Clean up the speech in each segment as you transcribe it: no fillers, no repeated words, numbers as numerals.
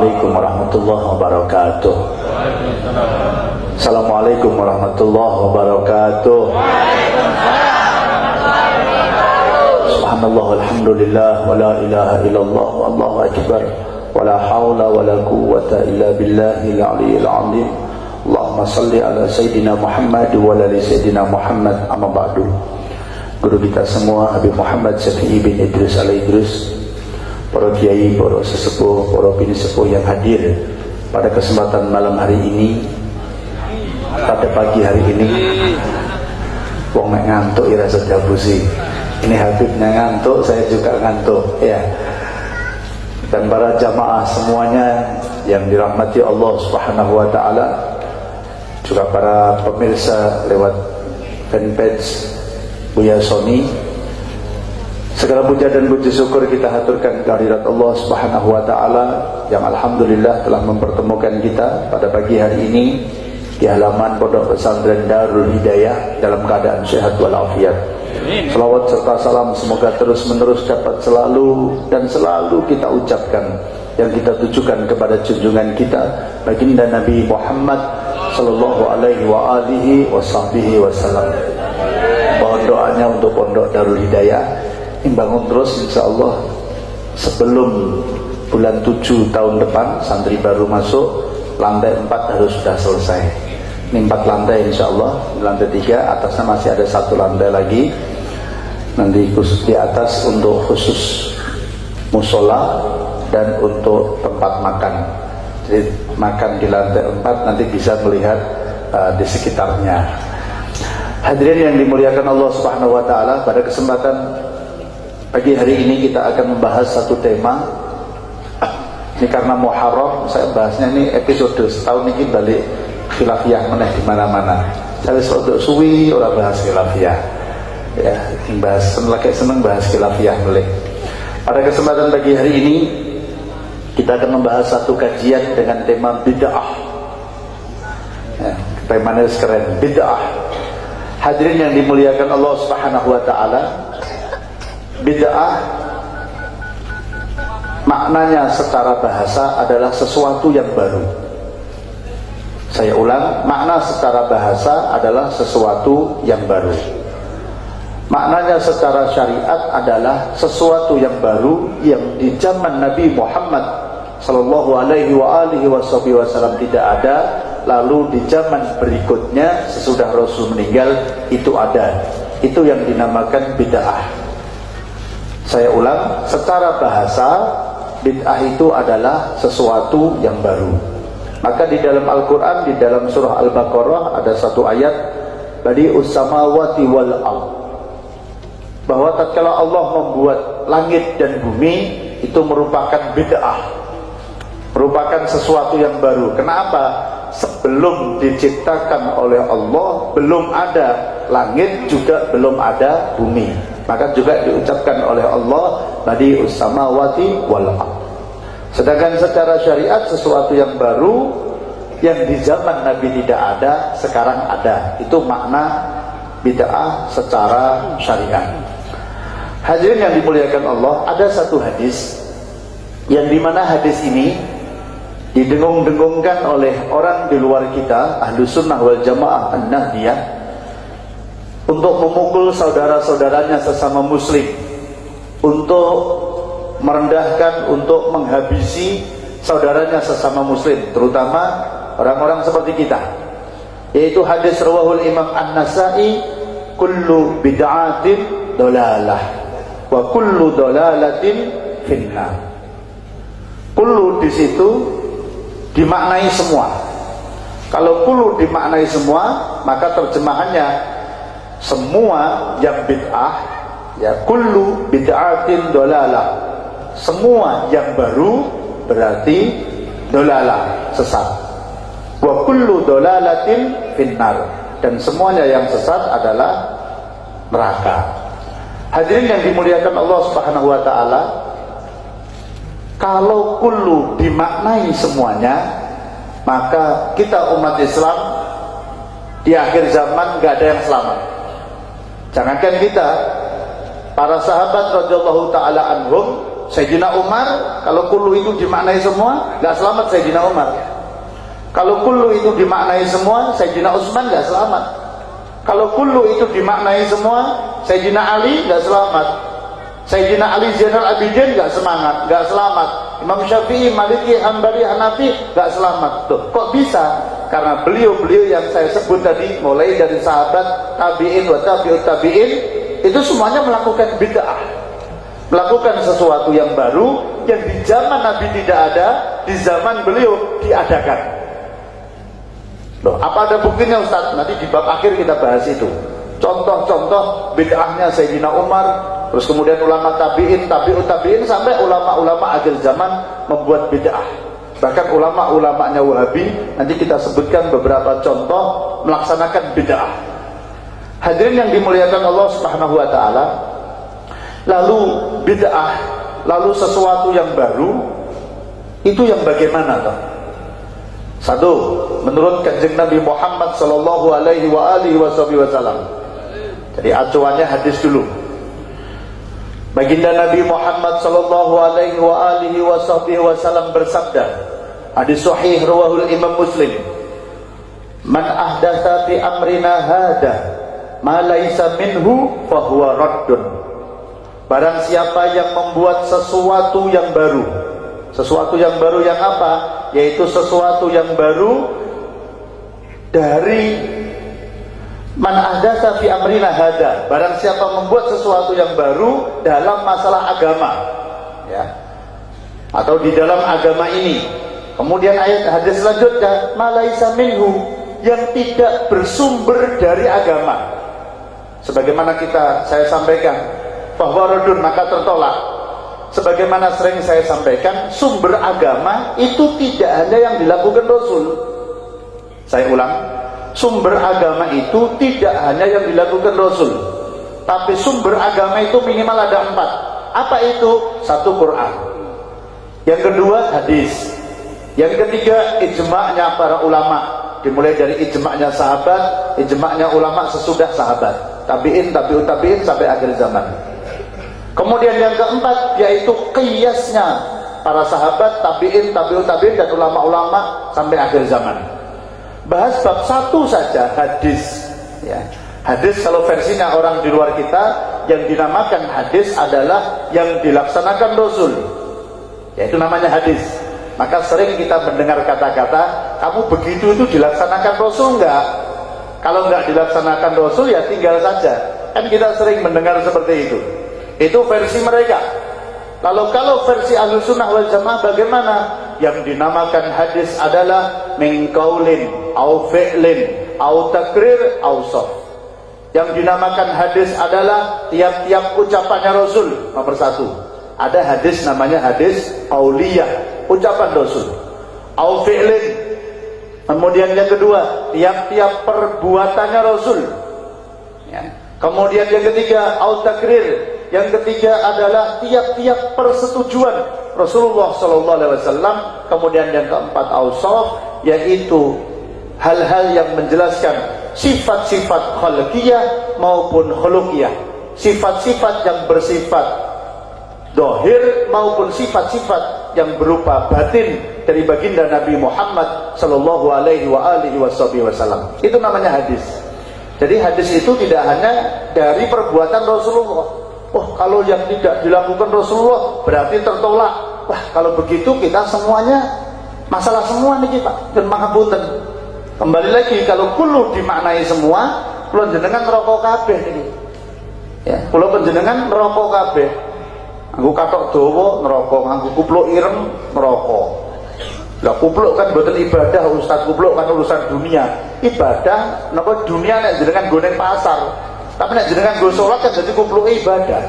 Assalamualaikum warahmatullahi wabarakatuh. Assalamualaikum warahmatullahi wabarakatuh. Subhanallah walhamdulillah wa la ilaha illallah wallahu akbar wa la hawla wa la quwwata illa billahil aliyyil azim. Allahumma salli ala sayyidina Muhammad wa ala sayyidina Muhammad, amma ba'du. Guru kita semua Habib Muhammad Syafi'i bin Idris Al-Idris, para kiai, para sesepuh, para bini sepuh yang hadir pada kesempatan malam hari ini, pada pagi hari ini. Wong nek ngantuk ya rasa jabusi. Ini Habibnya ngantuk, saya juga ngantuk ya. Dan para jamaah semuanya yang dirahmati Allah Subhanahu wa taala, juga para pemirsa lewat fanpage Buya Sony, segala puja dan puji syukur kita haturkan kehadirat Allah Subhanahu wa taala yang alhamdulillah telah mempertemukan kita pada pagi hari ini di halaman Pondok Pesantren Darul Hidayah dalam keadaan sehat walafiat. Salawat serta salam semoga terus menerus dapat selalu dan selalu kita ucapkan, yang kita tujukan kepada junjungan kita baginda Nabi Muhammad sallallahu alaihi wa alihi wasallam. Mohon doanya untuk Pondok Darul Hidayah bangun terus insyaallah sebelum bulan 7 tahun depan. Santri baru masuk, lantai 4 harus sudah selesai. Ini 4 lantai insyaallah. Lantai 3 atasnya masih ada 1 lantai lagi, nanti khusus di atas untuk khusus musola dan untuk tempat makan. Jadi makan di lantai 4, nanti bisa melihat di sekitarnya. Hadirin yang dimuliakan Allah Subhanahu wa taala, pada kesempatan pagi hari ini kita akan membahas satu tema. Ini karena Muharram, saya bahasnya ini episode setahun ini balik khilafiyah meneh di mana-mana. Saya sudah suwi ora bahas khilafiyah. Ya, bahas seneng bahas khilafiyah melek. Pada kesempatan pagi hari ini kita akan membahas satu kajian dengan tema bid'ah. Ya, temanya keren, bid'ah. Hadirin yang dimuliakan Allah Subhanahu wa taala, bid'ah maknanya secara bahasa adalah sesuatu yang baru. Saya ulang, makna secara bahasa adalah sesuatu yang baru. Maknanya secara syariat adalah sesuatu yang baru yang di zaman Nabi Muhammad sallallahu alaihi wa alihi wasallam tidak ada, lalu di zaman berikutnya sesudah Rasul meninggal itu ada. Itu yang dinamakan bid'ah. Saya ulang, secara bahasa bid'ah itu adalah sesuatu yang baru. Maka di dalam Al-Quran, di dalam surah Al-Baqarah ada satu ayat, Badi'us samawati wal ardh, bahwa tatkala Allah membuat langit dan bumi itu merupakan bid'ah, merupakan sesuatu yang baru. Kenapa? Sebelum diciptakan oleh Allah belum ada langit, juga belum ada bumi. Maka juga diucapkan oleh Allah Badi'us samawati wal ardh. Sedangkan secara syariat sesuatu yang baru yang di zaman Nabi tidak ada, sekarang ada. Itu makna bid'ah secara syariat. Hadirin yang dimuliakan Allah, ada satu hadis yang dimana hadis ini didengung-dengungkan oleh orang di luar kita, ahlu sunnah wal jamaah an-nahdiyah, untuk memukul saudara-saudaranya sesama muslim, untuk merendahkan, untuk menghabisi saudaranya sesama muslim, terutama orang-orang seperti kita. Yaitu hadis rawahul Imam An-Nasa'i, kullu bid'atin dolalah wa kullu dolalatin finnar. Kullu di situ dimaknai semua. Kalau kullu dimaknai semua, maka terjemahannya semua yang bid'ah, ya kullu bid'atin dolalah, semua yang baru berarti dolalah, sesat. Wa kullu dolalatin finnar, dan semuanya yang sesat adalah neraka. Hadirin yang dimuliakan Allah Subhanahu wa taala, kalau kullu dimaknai semuanya, maka kita umat Islam di akhir zaman gak ada yang selamat. Jangankan kita, para sahabat radhiyallahu taala anhum Sayyidina Umar, kalau kullu itu dimaknai semua, nggak selamat Sayyidina Umar. Kalau kullu itu dimaknai semua, Sayyidina Utsman nggak selamat. Kalau kullu itu dimaknai semua, Sayyidina Ali nggak selamat. Sayyidina Ali Zainal Abidin nggak semangat, nggak selamat. Imam Syafi'i, Maliki, Hambali, Hanafi nggak selamat. Tuh, kok bisa? Karena beliau-beliau yang saya sebut tadi, mulai dari sahabat, tabi'in, wa tabi'ut tabi'in, itu semuanya melakukan bid'ah, melakukan sesuatu yang baru yang di zaman Nabi tidak ada, di zaman beliau diadakan. Loh, apa ada buktinya Ustaz? Nanti di bab akhir kita bahas itu. Contoh-contoh bid'ahnya Sayyidina Umar, terus kemudian ulama tabi'in, tabi'ut tabi'in, sampai ulama-ulama akhir zaman membuat bid'ah. Bahkan ulama-ulamanya Wahabi, nanti kita sebutkan beberapa contoh melaksanakan bid'ah. Hadirin yang dimuliakan Allah Subhanahu wa taala, lalu bid'ah, lalu sesuatu yang baru, itu yang bagaimana toh? Satu, menurut Kanjeng Nabi Muhammad sallallahu alaihi wasallam. Jadi acuannya hadis dulu. Baginda Nabi Muhammad sallallahu alaihi wasallam bersabda, hadis sahih rawahul Imam Muslim, "Man ahdatsa fi amrina hada ma laisa minhu fahuwa raddun." Barang siapa yang membuat sesuatu yang baru. Sesuatu yang baru yang apa? Yaitu sesuatu yang baru dari man ahdatsa fi amrina hada. Barang siapa membuat sesuatu yang baru dalam masalah agama, ya, atau di dalam agama ini. Kemudian ayat hadis selanjutnya, malaisa minhu, yang tidak bersumber dari agama. Sebagaimana saya sampaikan, bahwa radun maka tertolak. Sebagaimana sering saya sampaikan, sumber agama itu tidak hanya yang dilakukan Rasul. Saya ulang, sumber agama itu tidak hanya yang dilakukan Rasul, tapi sumber agama itu minimal ada 4. Apa itu? 1, Quran. Yang kedua, hadis. Yang ketiga, ijma'nya para ulama. Dimulai dari ijma'nya sahabat, ijma'nya ulama sesudah sahabat, tabi'in, tabi'ut tabi'in sampai akhir zaman. Kemudian yang keempat, yaitu qiyasnya para sahabat, tabi'in, tabi'ut tabi'in, dan ulama-ulama sampai akhir zaman. Bahas bab 1 saja, hadis, ya. Hadis kalau versinya orang di luar kita, yang dinamakan hadis adalah yang dilaksanakan Rasul, yaitu namanya hadis. Maka sering kita mendengar kata-kata, kamu begitu itu dilaksanakan Rasul enggak? Kalau enggak dilaksanakan Rasul, ya tinggal saja. Kan kita sering mendengar seperti itu. Itu versi mereka. Lalu kalau versi Ahlus Sunnah wal Jamaah bagaimana? Yang dinamakan hadis adalah min qaulin au fi'lin au takrir au saf. Yang dinamakan hadis adalah tiap-tiap ucapannya Rasul. Nomor 1, ada hadis namanya hadis qauliyah, ucapan Rasul. Au fi'lin. Kemudian yang kedua, tiap-tiap perbuatannya Rasul, ya. Kemudian yang ketiga, au takrir. Yang ketiga adalah tiap-tiap persetujuan Rasulullah SAW. Kemudian yang keempat, ausaf, yaitu hal-hal yang menjelaskan sifat-sifat khalqiyah maupun khuluqiyah, sifat-sifat yang bersifat dohir maupun sifat-sifat yang berupa batin dari baginda Nabi Muhammad SAW. Itu namanya hadis. Jadi hadis itu tidak hanya dari perbuatan Rasulullah. Oh, kalau yang tidak dilakukan Rasulullah berarti tertolak. Wah, kalau begitu kita semuanya masalah semua nih Pak. Dan mahapunten. Kembali lagi, kalau kullu dimaknai semua, kula jenengan neraka kabeh niki. Ya, kula panjenengan neraka kabeh. Nganggo kathok dawa neraka, nganggo kupluk ireng neraka. Lah kupluk kan mboten ibadah Ustaz, kupluk kan urusan dunia. Ibadah napa dunia nek jenengan nggo ning pasar. Tapi nek jenengan nggo salat kan dadi kupluk ibadah.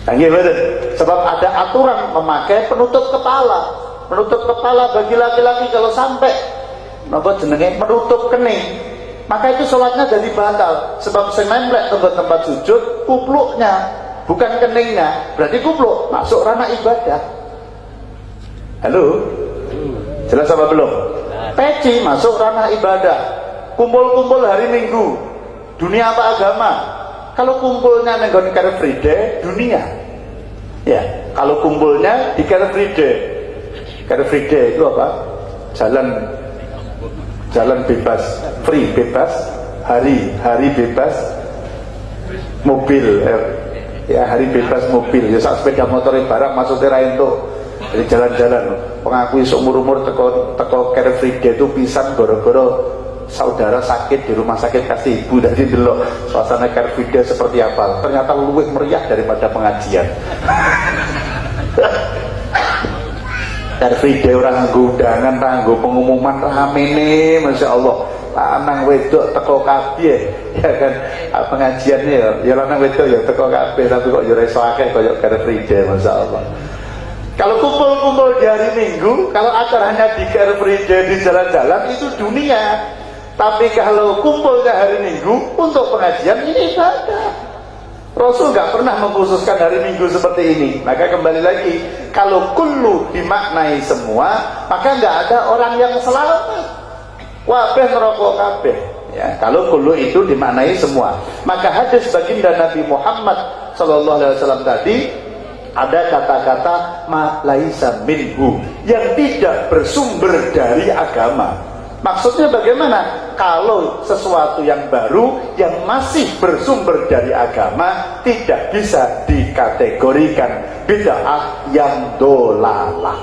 Nggih mboten? Sebab ada aturan memakai penutup kepala. Penutup kepala bagi laki-laki kalau sampai napa jenenge menutup kening, maka itu salatnya jadi batal. Sebab sing nemplek tempat sujud kupluknya, bukan keningnya. Berarti kupluk masuk ranah ibadah. Halo? Jelas apa belum? Peci masuk ranah ibadah. Kumpul-kumpul hari Minggu, dunia apa agama? Kalau kumpulnya nenggon Car Free Day, dunia. Ya, Kalau kumpulnya di Car Free Day. Car Free Day itu apa? Jalan bebas, free bebas, hari bebas mobil, ya hari bebas mobil. Ya saat sepeda motor barang maksudnya ra entuk. Jadi jalan-jalan. Pengakui seumur-umur teko Car Free Day itu pisan gara-gara saudara sakit di rumah sakit kasih ibu, dari dulu suasana Car Free Day seperti apa, ternyata lebih meriah daripada pengajian. Car Free Day orang undangan, tanggo pengumuman rame nih, masya Allah, lanang wedok teko kabeh, ya kan, pengajiannya ya lanang wedok ya teko kabeh, tapi kok yo iso akeh koyo Car Free Day, masya Allah. Kalau kumpul-kumpul di hari Minggu, kalau acaranya di Car Free Day di jalan-jalan itu dunia. Tapi kalau kumpul di hari Minggu untuk pengajian, ini ibadah. Rasul nggak pernah mengkhususkan hari Minggu seperti ini. Maka kembali lagi, kalau kullu dimaknai semua, maka nggak ada orang yang selamat. Wabeh neraka kabeh. Ya, kalau kullu itu dimaknai semua. Maka hadis baginda Nabi Muhammad SAW tadi ada kata-kata ma laisa minhu, yang tidak bersumber dari agama. Maksudnya bagaimana? Kalau sesuatu yang baru yang masih bersumber dari agama tidak bisa dikategorikan bid'ah yang dolalah.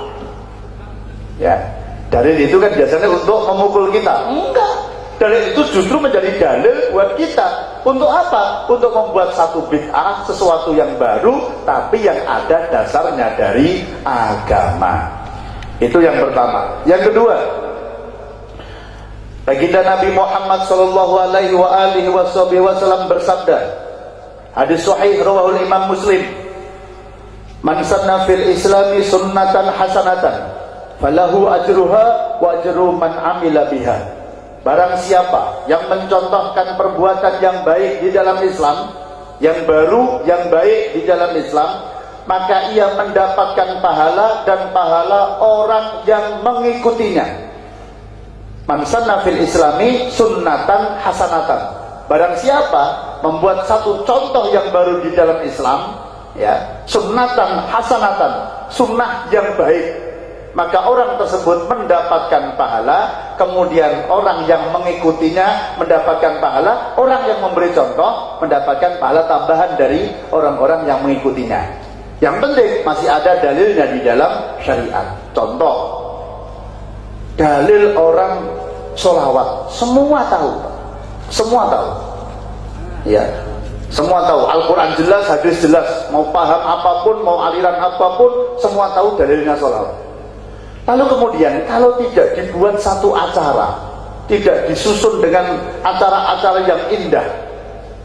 Ya, dalil itu kan biasanya untuk memukul kita. Enggak. Dalil itu justru menjadi dalil buat kita. Untuk apa? Untuk membuat satu bid'ah, sesuatu yang baru tapi yang ada dasarnya dari agama. Itu yang pertama. Yang kedua, baginda Nabi Muhammad sallallahu alaihi wasallam bersabda, hadis sahih rawahul Imam Muslim, man sanna fil islami sunnatan hasanatan falahu ajruha wa ajru man amila biha. Barang siapa yang mencontohkan perbuatan yang baik di dalam Islam, yang baru, yang baik di dalam Islam, maka ia mendapatkan pahala dan pahala orang yang mengikutinya. Man sanna fil islami sunnatan hasanatan. Barang siapa membuat satu contoh yang baru di dalam Islam, ya, sunnatan hasanatan, sunnah yang baik, maka orang tersebut mendapatkan pahala, kemudian orang yang mengikutinya mendapatkan pahala, orang yang memberi contoh mendapatkan pahala tambahan dari orang-orang yang mengikutinya. Yang penting masih ada dalilnya di dalam syariat. Contoh, dalil orang sholawat, semua tahu, ya, semua tahu. Al-Quran jelas, hadis jelas, mau paham apapun, mau aliran apapun, semua tahu dalilnya sholawat. Lalu kemudian kalau tidak dibuat satu acara, tidak disusun dengan acara-acara yang indah,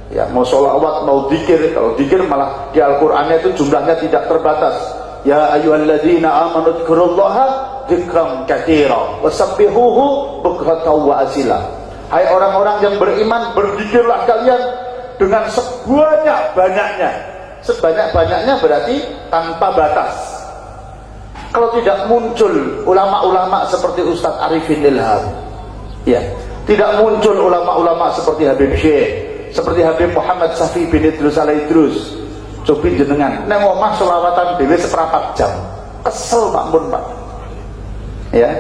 ya, mau sholawat, mau dzikir, kalau dzikir malah di Al-Qurannya itu jumlahnya tidak terbatas. Ya ayyuhalladzina amanu dzkurullaha dzikran katsira wasabbihuhu bukratan wa asila. Hai orang-orang yang beriman, berzikirlah kalian dengan sebanyak-banyaknya. Sebanyak-banyaknya berarti tanpa batas. Kalau tidak muncul ulama-ulama seperti Ustadz Arifin Ilham, ya, tidak muncul ulama-ulama seperti Habib Syekh, seperti Habib Muhammad Safi bin Idrus al-Idrus, cobi jenengan neng omah selawatan dhewe seperempat jam, kesel Pak Mun Pak, ya,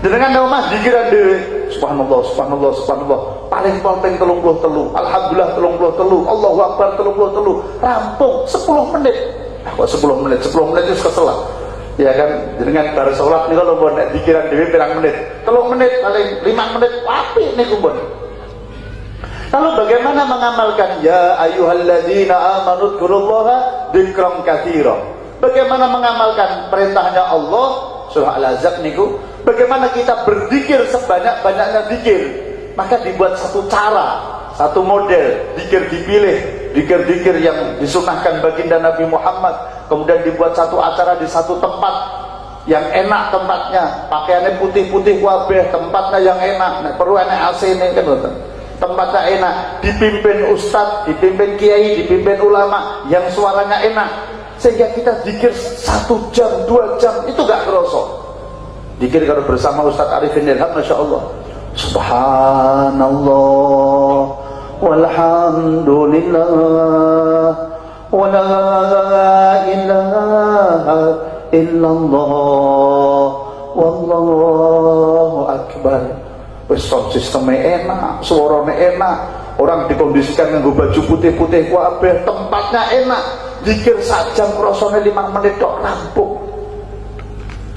jenengan neng omah dikiran dhewe subhanallah subhanallah subhanallah paling 33, alhamdulillah 33, Allahu akbar 33, rampung 10 menit. Kok 10 menit itu kesel lah, ya kan, jenengan bar salat niku lho nek dikiran dhewe pirang menit, 3 menit paling 5 menit apik niku pun. Lalu bagaimana mengamalkan ya ayyuhalladzina amanu dzkurullaha dzikran katsira? Bagaimana mengamalkan perintahnya Allah surah Al-Ahzab niku? Bagaimana kita berzikir sebanyak-banyaknya zikir? Maka dibuat satu cara, satu model zikir dipilih, zikir-zikir yang disunahkan baginda Nabi Muhammad. Kemudian dibuat satu acara di satu tempat yang enak tempatnya, pakaiannya putih-putih wabeh, tempatnya yang enak, perlu enak AC ini kan, tempatnya enak, dipimpin ustadz, dipimpin kiai, dipimpin ulama yang suaranya enak, sehingga kita zikir 1 jam, 2 jam itu gak kerosok. Zikir kalau bersama Ustadz Arifin Ilham, Masya Allah, subhanallah walhamdulillah wa la ilaha illallah wallahu akbar. Wis sound sistemnya enak, suaranya enak, orang dikondisikan nganggo baju putih-putih kabeh, tempatnya enak, zikir sajam rasane 5 menit tok rampung.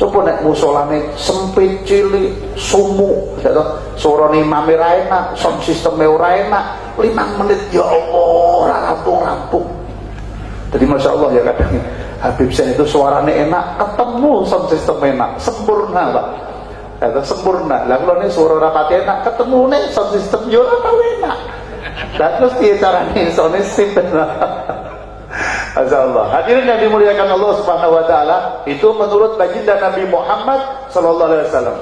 Coba nek musolane sempit cilik sumuk, suarane imame ra enak, sound sistemnya ora enak, 5 menit ya Allah ora rampung-rampung. Jadi masya Allah ya, kadang Habib Syekh itu suaranya enak, ketemu sound system enak, sempurna Pak. Kata sempurna. Lah kalau ini suara rapat enak, ketemu nih sound system yo ora tau enak. Lah terus piye carane sound system? Masyaallah. Hadirin yang dimuliakan Allah Subhanahu wa taala, itu menurut baginda Nabi Muhammad sallallahu alaihi wasallam.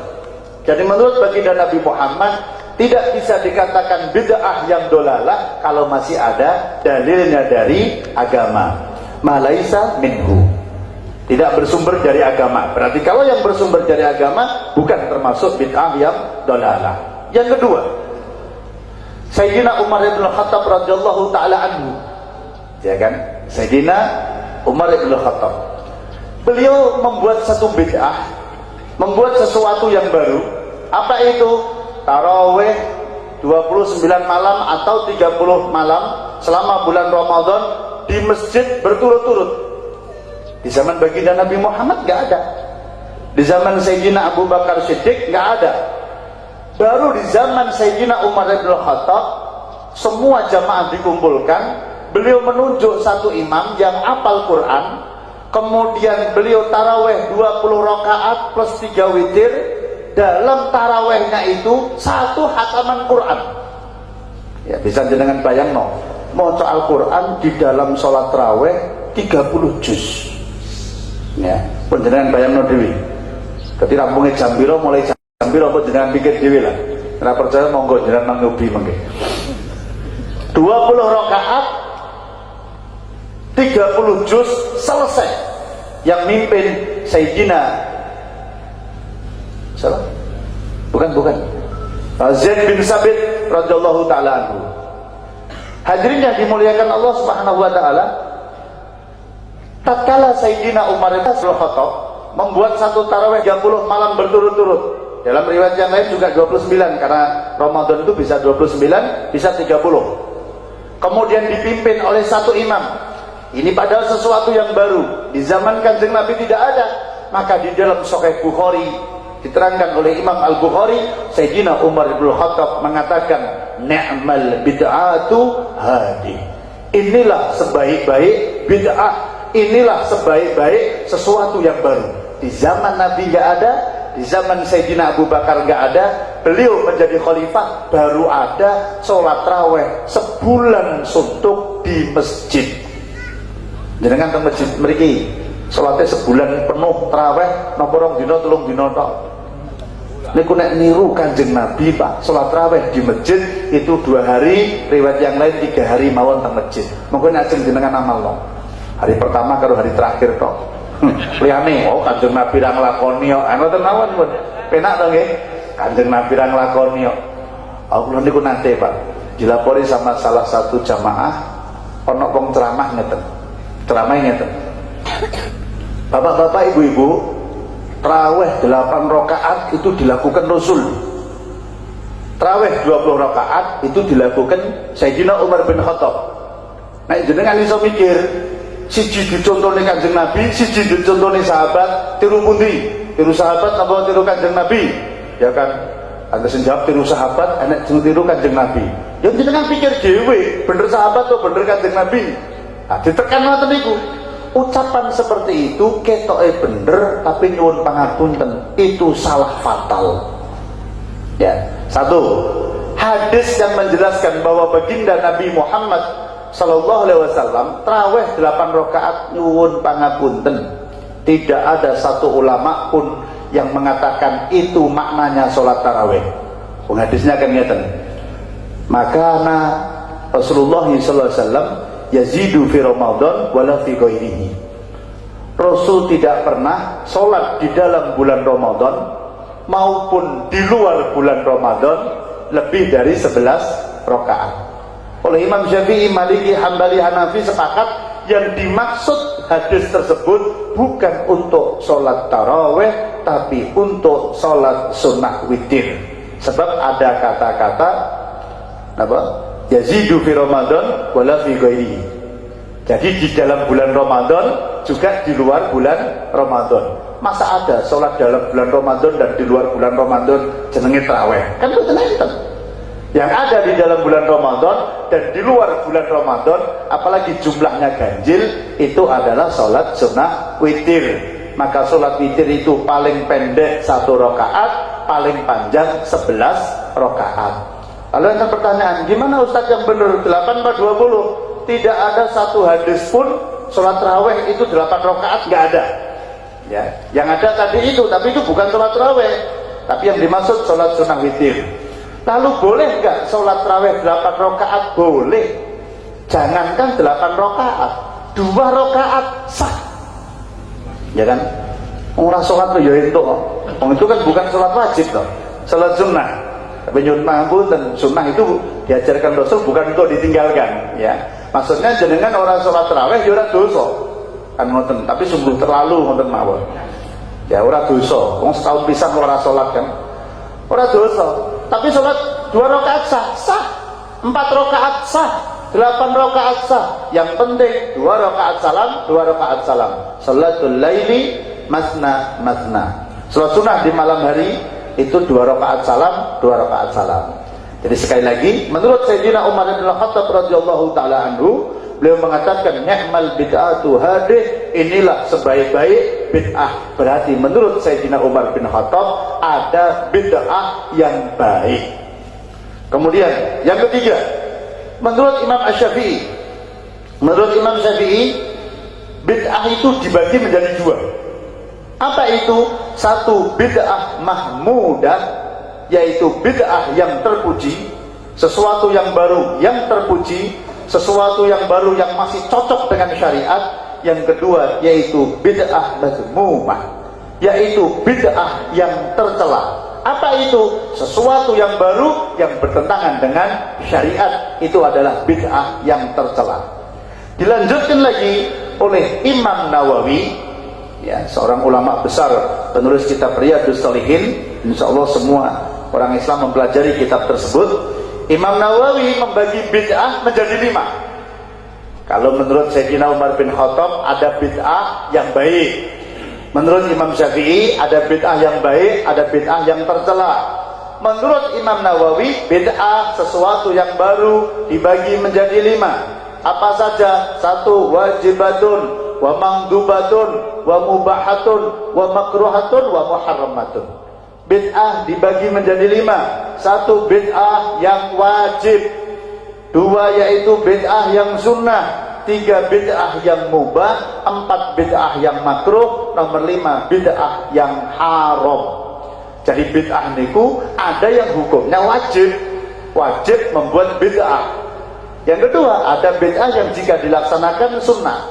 Jadi menurut baginda Nabi Muhammad tidak bisa dikatakan bid'ah yang dolalah kalau masih ada dalilnya dari agama. Malaisa minhu, tidak bersumber dari agama. Berarti kalau yang bersumber dari agama bukan termasuk bid'ah yang dolalah. Yang kedua, Sayyidina Umar bin Khattab radhiyallahu taala anhu, ya kan? Sayyidina Umar bin Khattab, beliau membuat satu bid'ah, membuat sesuatu yang baru. Apa itu? Tarawih 29 malam atau 30 malam selama bulan Ramadan di masjid berturut-turut. Di zaman baginda Nabi Muhammad nggak ada, di zaman Sayyidina Abu Bakar Siddiq nggak ada, baru di zaman Sayyidina Umar bin Khattab semua jamaah dikumpulkan. Beliau menunjuk satu imam yang hafal Quran, kemudian beliau taraweh 20 rakaat plus 3 witir. Dalam tarawehnya itu 1 hataman Quran. Ya, bisa jenengan bayang no, maca Al-Quran di dalam sholat taraweh 30 juz. Ya, penjenengan bayang no dewi. Ketika rampungnya jam piro, mulai jam piro apa jenengan pikir dewi lah. Ora percaya monggo jenengan nanggupi mengke. 20 rakaat 30 juz selesai. Yang mimpin Sayyidina salah? Bukan. Zaid bin Sabit radhiyallahu taala anhu. Hadirin yang dimuliakan Allah Subhanahu wa taala, tatkala Sayyidina Umar bin Khattab membuat satu tarawih 30 malam berturut-turut. Dalam riwayat yang lain juga 29, karena Ramadan itu bisa 29, bisa 30. Kemudian dipimpin oleh satu imam. Ini padahal sesuatu yang baru. Di zaman Kanjeng Nabi tidak ada. Maka di dalam Sahih Bukhari diterangkan oleh Imam Al-Bukhari, Sayyidina Umar bin Khattab mengatakan, ni'mal bid'atu hadi. Inilah sebaik-baik bid'ah, inilah sebaik-baik sesuatu yang baru. Di zaman Nabi nggak ada, di zaman Sayyidina Abu Bakar nggak ada, beliau menjadi khalifah, baru ada sholat raweh sebulan suntuk di masjid. Jenengan ke masjid mriki sholatnya sebulan penuh taraweh napa rong dina 3 dina tok. Niku nek niru Kanjeng Nabi Pak, sholat taraweh di masjid itu 2 hari, riwayat yang lain 3 hari mawon teng masjid. Monggo nek ajeng jenengan amal no. Hari pertama karo hari terakhir tok. Liyane oh Kanjeng Nabi ra nglakoni kok. Ngoten mawon pun. Penak to nggih? Kanjeng Nabi ra nglakoni kok. Aku niku nate Pak, dilapori sama salah satu jamaah ana wong ceramah ngeten. Ceramah ngeten. Bapak-bapak, ibu-ibu, tarawih 8 rakaat itu dilakukan Rasul. Tarawih 20 rakaat itu dilakukan Sayyidina Umar bin Khattab. Nek jenengan iso mikir, siji dicontoni Kanjeng Nabi, siji dicontoni sahabat, tiru pundi? Tiru sahabat apa tiru Kanjeng Nabi? Ya kan? Anda senjawab tiru sahabat, enek tiru Kanjeng Nabi. Ya jenengan pikir dhewe, bener sahabat atau bener Kanjeng Nabi? Nah, ditekan ngoten niku. Ucapan seperti itu ketoke bener, tapi nyuwun pangapunten itu salah fatal. Ya, satu, hadis yang menjelaskan bahwa baginda Nabi Muhammad sallallahu alaihi wasallam tarawih 8 rakaat nyuwun pangapunten. Tidak ada satu ulama pun yang mengatakan itu maknanya sholat tarawih. Hadisnya kan ngeten. Maka Rasulullah sallallahu alaihi wasallam yazidu fi Ramadan wala fi ghairihi. Rasul tidak pernah sholat di dalam bulan Ramadan maupun di luar bulan Ramadan lebih dari 11 rakaat. Oleh Imam Syafi'i, Maliki, Hambali, Hanafi sepakat yang dimaksud hadis tersebut bukan untuk sholat taraweh, tapi untuk sholat sunnah witir. Sebab ada kata-kata apa? Yazidu fi Ramadan wala fi ghairihi. Jadi di dalam bulan Ramadan juga di luar bulan Ramadan. Masa ada sholat dalam bulan Ramadan dan di luar bulan Ramadan jenenge taraweh? Kan betul itu. Yang ada di dalam bulan Ramadan dan di luar bulan Ramadan, apalagi jumlahnya ganjil, itu adalah sholat sunnah witir. Maka sholat witir itu paling pendek 1 rakaat, paling panjang 11 rakaat. Lalu ada pertanyaan, gimana Ustadz yang benar 8 atau 20? Tidak ada satu hadis pun sholat taraweh itu 8 rakaat, nggak ada. Ya, yang ada tadi itu, tapi itu bukan sholat taraweh, tapi yang dimaksud sholat sunnah witir. Lalu boleh nggak sholat taraweh 8 rakaat? Boleh. Jangankan 8 rakaat, 2 rakaat sah. Ya kan? Orang sholat tuh ya itu. Itu kan bukan sholat wajib toh, sholat sunnah. Tapi nyun mampu dan sunnah itu diajarkan Rasul bukan untuk ditinggalkan. Ya, maksudnya jenengan orang sholat taraweh ya ora dosa. Kan ngoten, tapi sungguh terlalu ngoten mawon. Ya ora dosa. Wong setahun pisan ora sholat kan. Ora dosa. Tapi sholat 2 rakaat sah, sah. 4 rakaat sah, 8 rakaat sah. Yang penting 2 rakaat salam, 2 rakaat salam. Salatul laili masna masna. Sholat sunnah di malam hari itu 2 rakaat salam, 2 rakaat salam. Jadi sekali lagi, menurut Sayyidina Umar bin Khattab radhiyallahu taala anhu, beliau mengatakan ni'mal bid'atu hadih, inilah sebaik-baik bid'ah. Berarti menurut Sayyidina Umar bin Khattab ada bid'ah yang baik. Kemudian yang ketiga, menurut Imam Asy-Syafi'i, menurut Imam Syafi'i bid'ah itu dibagi menjadi 2. Apa itu? 1 bid'ah mahmudah, yaitu bid'ah yang terpuji, sesuatu yang baru yang terpuji, sesuatu yang baru yang masih cocok dengan syariat. Yang kedua yaitu bid'ah mazmumah, yaitu bid'ah yang tercela. Apa itu? Sesuatu yang baru yang bertentangan dengan syariat, itu adalah bid'ah yang tercela. Dilanjutkan lagi oleh Imam Nawawi, ya, seorang ulama besar, penulis kitab Riyadhus Shalihin. Insyaallah semua orang Islam mempelajari kitab tersebut. Imam Nawawi membagi bid'ah menjadi 5. Kalau menurut Sayyidina Umar bin Khattab ada bid'ah yang baik. Menurut Imam Syafi'i ada bid'ah yang baik, ada bid'ah yang tercela. Menurut Imam Nawawi, bid'ah sesuatu yang baru dibagi menjadi 5. Apa saja? 1 wajibatun, wa mangdubatun, wa mubahatun, wa makruhatun, wa muharramatun. Bid'ah dibagi menjadi 5. 1 bid'ah yang wajib, 2 yaitu bid'ah yang sunnah, 3 bid'ah yang mubah, 4 bid'ah yang makruh, nomor 5 bid'ah yang haram. Jadi bid'ah niku ada yang hukumnya wajib, wajib membuat bid'ah. Yang kedua ada bid'ah yang jika dilaksanakan sunnah.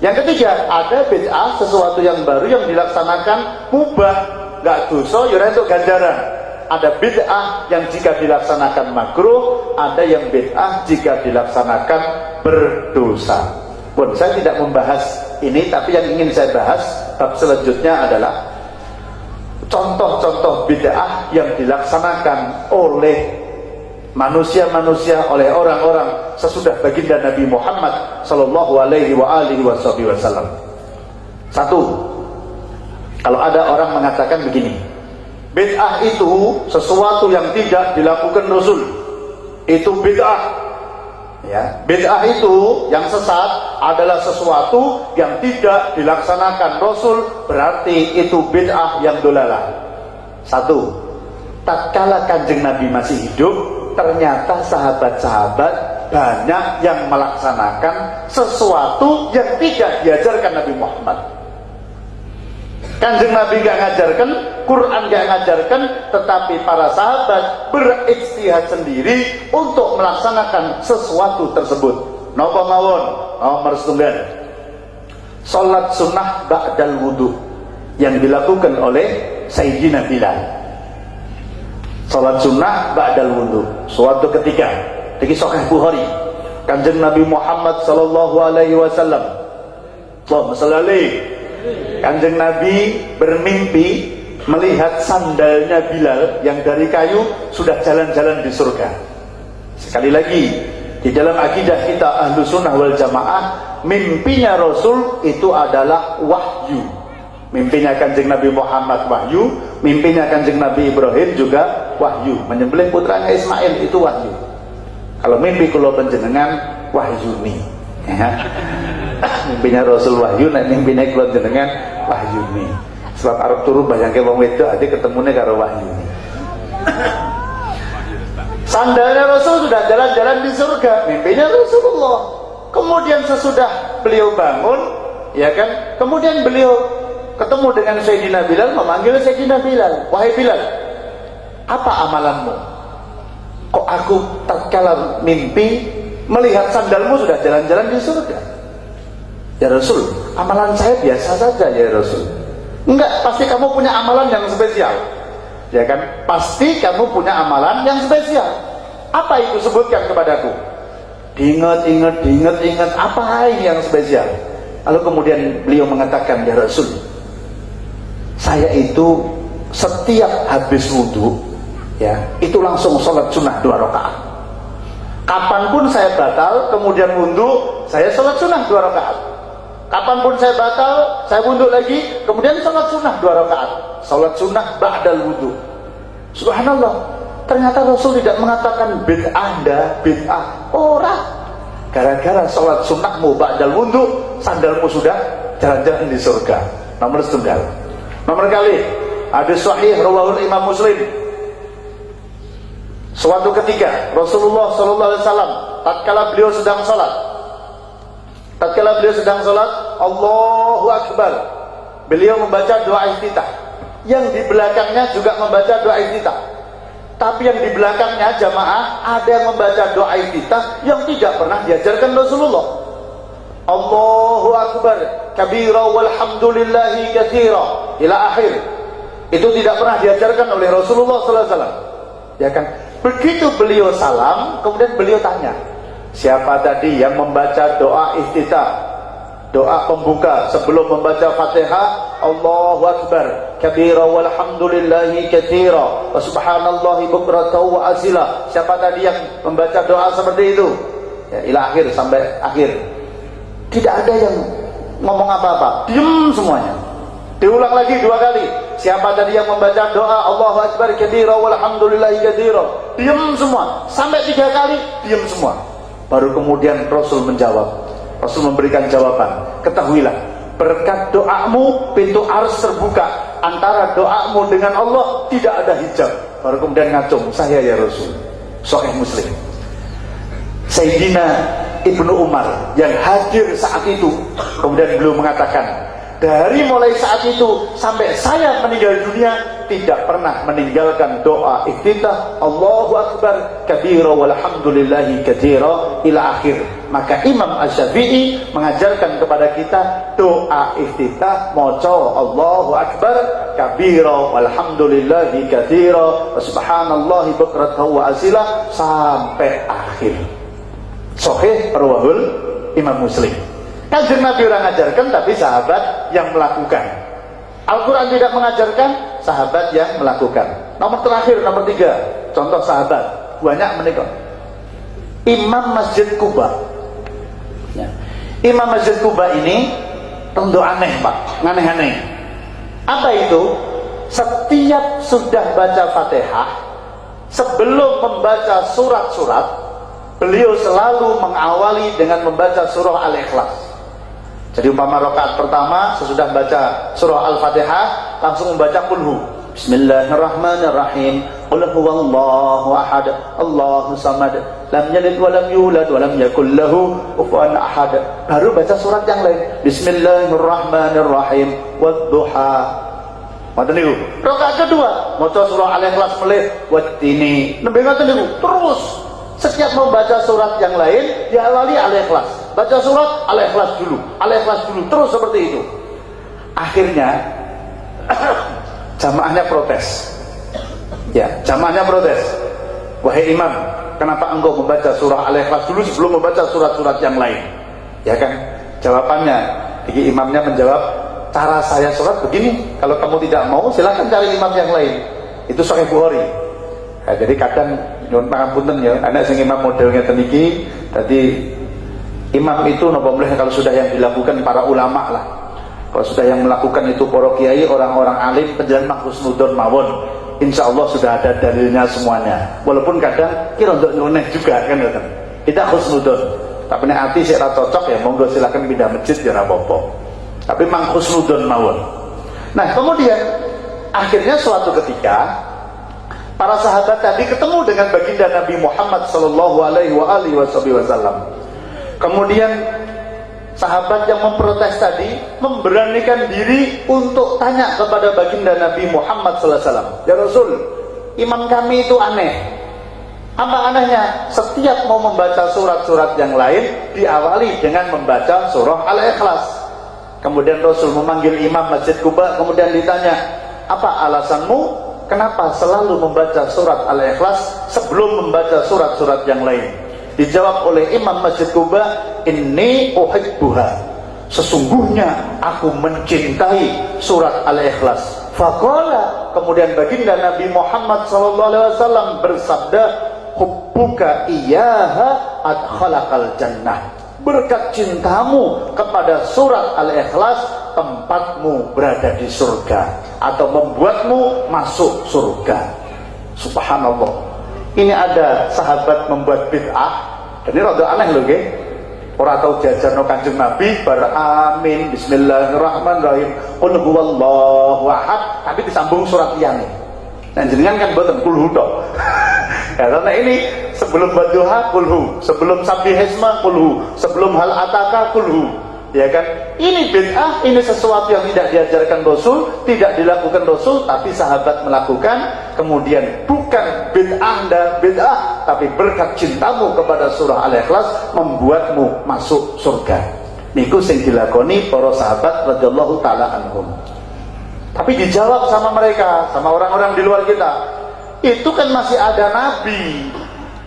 Yang ketiga ada bid'ah sesuatu yang baru yang dilaksanakan mubah, nggak dosa, ya untuk ganjaran. Ada bid'ah yang jika dilaksanakan makruh, ada yang bid'ah jika dilaksanakan berdosa. Pun saya tidak membahas ini, tapi yang ingin saya bahas bab selanjutnya adalah contoh-contoh bid'ah yang dilaksanakan oleh manusia-manusia, oleh orang-orang sesudah baginda Nabi Muhammad sallallahu alaihi wasallam. 1, kalau ada orang mengatakan begini, bid'ah itu sesuatu yang tidak dilakukan Rasul, itu bid'ah. Ya, bid'ah itu yang sesat adalah sesuatu yang tidak dilaksanakan Rasul, berarti itu bid'ah yang dolalah. 1, tatkala Kanjeng Nabi masih hidup, ternyata sahabat-sahabat banyak yang melaksanakan sesuatu yang tidak diajarkan Nabi Muhammad. Kanjeng Nabi gak ngajarkan, Quran gak ngajarkan, tetapi para sahabat berijtihad sendiri untuk melaksanakan sesuatu tersebut. Napa mawon? Nomor 9, salat sunnah ba'dal wudu yang dilakukan oleh Sayyidina Bilal. Salat sunnah ba'dal wudu, suatu ketika, ini Sahih Bukhari, Kanjeng Nabi Muhammad sallallahu alaihi wasallam. Allahumma shalli alaihi. Kanjeng Nabi bermimpi melihat sandalnya Bilal yang dari kayu sudah jalan-jalan di surga. Sekali lagi, di dalam akidah kita Ahlus Sunnah wal Jamaah, mimpinya Rasul itu adalah wahyu. Mimpinya Kanjeng Nabi Muhammad wahyu, mimpinya Kanjeng Nabi Ibrahim juga wahyu. Menyembelih putranya Ismail itu wahyu. Kalau mimpi kula panjenengan wahyuni. Ya. Mimpinya Rasul wahyu, nek mimpinya kula panjenengan wahyuni. Sebab arep turu bayangke wong wedok ade ketemune karo wahyuni. Sandalnya Rasul sudah jalan-jalan di surga, mimpinya Rasulullah. Kemudian sesudah beliau bangun, ya kan? Kemudian beliau ketemu dengan Sayyidina Bilal, memanggil Sayyidina Bilal, "Wahai Bilal, apa amalanmu? Kok aku tatkala mimpi melihat sandalmu sudah jalan-jalan di surga?" "Ya Rasul, amalan saya biasa saja ya Rasul." "Enggak, pasti kamu punya amalan yang spesial." Ya kan? Pasti kamu punya amalan yang spesial. Apa itu, sebutkan kepadaku. Diingat, apa yang spesial? Lalu kemudian beliau mengatakan, "Ya Rasul, saya itu setiap habis wudhu, ya, itu langsung sholat sunnah 2 rakaat. Kapanpun saya batal, kemudian wudhu, saya sholat sunnah 2 rakaat. Kapanpun saya batal, saya wudhu lagi, kemudian sholat sunnah 2 rakaat. Sholat sunnah ba'dal wudhu." Subhanallah, ternyata Rasul tidak mengatakan bid'ah, bid'ah. Orang gara-gara sholat sunnahmu ba'dal wudhu, sandalmu sudah jalan-jalan di surga. Nomor setunggal. Nomor kali, hadis sahih rawahul Imam Muslim. Suatu ketika Rasulullah sallallahu alaihi wasallam tatkala beliau sedang salat, Allahu Akbar, beliau membaca doa iftitah. Yang di belakangnya juga membaca doa iftitah. Tapi yang di belakangnya jamaah ada yang membaca doa iftitah yang tidak pernah diajarkan Rasulullah. Allahu Akbar kabira walhamdulillahi katsira ila akhir. Itu tidak pernah diajarkan oleh Rasulullah sallallahu alaihi wasallam. Ya kan? Begitu beliau salam, kemudian beliau tanya, "Siapa tadi yang membaca doa iftitah? Doa pembuka sebelum membaca Fatihah, Allahu Akbar kabira walhamdulillahi katsira wa subhanallahi bukratan wa asila." Siapa tadi yang membaca doa seperti itu? Ya, ila akhir, sampai akhir. Tidak ada yang ngomong apa-apa, diam semuanya. Diulang lagi 2 kali. Siapa tadi yang membaca doa Allahu Akbar kabira walhamdulillahi katsira? Diam semua. Sampai 3 kali, diam semua. Baru kemudian Rasul menjawab. Rasul memberikan jawaban, "Ketahuilah, berkat doamu pintu ars terbuka, antara doamu dengan Allah tidak ada hijab." Baru kemudian ngacung, "Saya ya Rasul." Sahih Muslim. Sayyidina Ibnu Umar yang hadir saat itu, kemudian beliau mengatakan, "Dari mulai saat itu sampai saya meninggal dunia, tidak pernah meninggalkan doa iftitah Allahu Akbar kabira walhamdulillahi katsira ila akhir." Maka Imam Asy-Syafi'i mengajarkan kepada kita doa iftitah maca Allahu Akbar kabira walhamdulillahi katsira wa subhanallahi bukratan wa asila sampai akhir. Sahih rawahul Imam Muslim. Kanjeng Nabi orang mengajarkan, tapi sahabat yang melakukan. Al-Quran tidak mengajarkan, sahabat yang melakukan. Nomor terakhir, nomor 3, contoh sahabat banyak menikah. Imam Masjid Kuba. Ya. Imam Masjid Kuba ini tentu aneh Pak, aneh-aneh. Apa itu? Setiap sudah baca Fatihah, sebelum membaca surat-surat, beliau selalu mengawali dengan membaca surah Al-Ikhlas. Jadi umpama rakaat pertama sesudah baca surah Al-Fatihah langsung membaca Qulhu. Bismillahirrahmanirrahim. Qul huwallahu ahad, Allahus samad, lam yalid wa lam yulad wa lam yakul lahu kufuwan ahad. Baru baca surat yang lain. Bismillahirrahmanirrahim. Wadduha. Ngoten niku. Rakaat kedua maca surah Al-Ikhlas melih wattini. Nembe ngoten niku. Terus setiap membaca surat yang lain diawali Al-Ikhlas. Baca surat Al-Ikhlas dulu, Al-Ikhlas dulu, terus seperti itu. Akhirnya jamaahnya protes. Ya, jamaahnya protes. "Wahai imam, kenapa engkau membaca surah Al-Ikhlas dulu sebelum membaca surat-surat yang lain? Ya kan? Jawabannya, imamnya menjawab, cara saya sholat begini, kalau kamu tidak mau silahkan cari imam yang lain. Itu Sahih Bukhari. Nah, jadi kadang nyuwun pangapunten ya, anak sing imam modelnya teniki, tadi imam itu napa boleh kalau sudah yang dilakukan para ulama lah. Kalau sudah yang melakukan itu para kiai, orang-orang alim, penjalan husnudzon mawon. Insya Allah sudah ada dalilnya semuanya. Walaupun kadang kira untuk nyoneh juga kan, kita husnudzon. Tapi nek ati sik ra cocok ya monggo silakan pindah masjid ya ora apa-apa. Tapi mang husnudzon mawon. Nah, kemudian akhirnya suatu ketika para sahabat tadi ketemu dengan baginda Nabi Muhammad sallallahu alaihi wasallam. Kemudian sahabat yang memprotes tadi memberanikan diri untuk tanya kepada baginda Nabi Muhammad sallallahu alaihi wasallam, "Ya Rasul, imam kami itu aneh. Apa anehnya? Setiap mau membaca surat-surat yang lain diawali dengan membaca surah Al-Ikhlas." Kemudian Rasul memanggil imam Masjid Kuba, kemudian ditanya, "Apa alasanmu? Kenapa selalu membaca surat Al-Ikhlas sebelum membaca surat-surat yang lain?" Dijawab oleh imam Masjid Kuba, "Inni uhibbuha." Sesungguhnya aku mencintai surat Al-Ikhlas. Faqala, kemudian baginda Nabi Muhammad SAW bersabda, "Hubbuka iyyaha adkhalakal jannah." Berkat cintamu kepada surat Al-Ikhlas, tempatmu berada di surga, atau membuatmu masuk surga. Subhanallah. Ini ada sahabat membuat bid'ah, dan ini rada aneh loh nggih. Ora tau jajarno Kanjeng Nabi bar amin bismillahirrahmanirrahim qul huwallahu ahad, tapi disambung surat liyane. Nah jenengan kan mboten kulhu tok. Ya, karena ini sebelum Wadduha kulhu, sebelum Sabbihisma kulhu, sebelum Hal Ataka kulhu, ya kan? Ini bid'ah, ini sesuatu yang tidak diajarkan Rasul, tidak dilakukan Rasul, tapi sahabat melakukan. Kemudian bukan bid'ah, tapi berkat cintamu kepada surah Al-Ikhlas membuatmu masuk surga. Niku sing dilakoni para sahabat radhiyallahu taala anhum. Tapi dijawab sama mereka, sama orang-orang di luar kita, itu kan masih ada Nabi.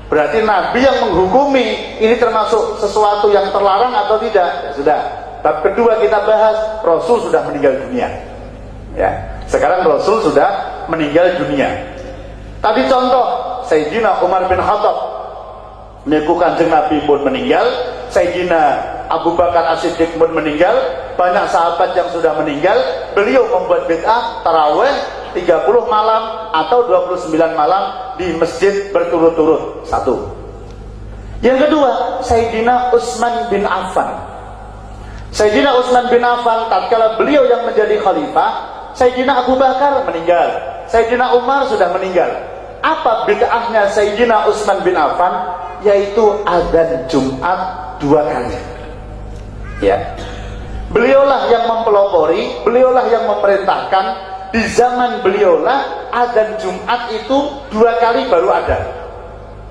Berarti Nabi yang menghukumi ini termasuk sesuatu yang terlarang atau tidak? Ya sudah. Bab kedua kita bahas, Rasul sudah meninggal dunia. Ya, sekarang Rasul sudah meninggal dunia. Tadi contoh Sayyidina Umar bin Khattab, niku Kanjeng Nabi pun meninggal, Sayyidina Abu Bakar As-Siddiq pun meninggal, banyak sahabat yang sudah meninggal. Beliau membuat bid'ah tarawih 30 malam atau 29 malam di masjid berturut-turut. Satu. Yang kedua, Sayyidina Utsman bin Affan. Sayyidina Utsman bin Affan tatkala beliau yang menjadi khalifah, Sayyidina Abu Bakar meninggal, Sayyidina Umar sudah meninggal. Apa bid'ahnya Sayyidina Utsman bin Affan? Yaitu adzan Jumat 2 kali. Ya. Beliaulah yang mempelopori, beliaulah yang memerintahkan. Di zaman beliaulah adzan Jumat itu 2 kali baru ada.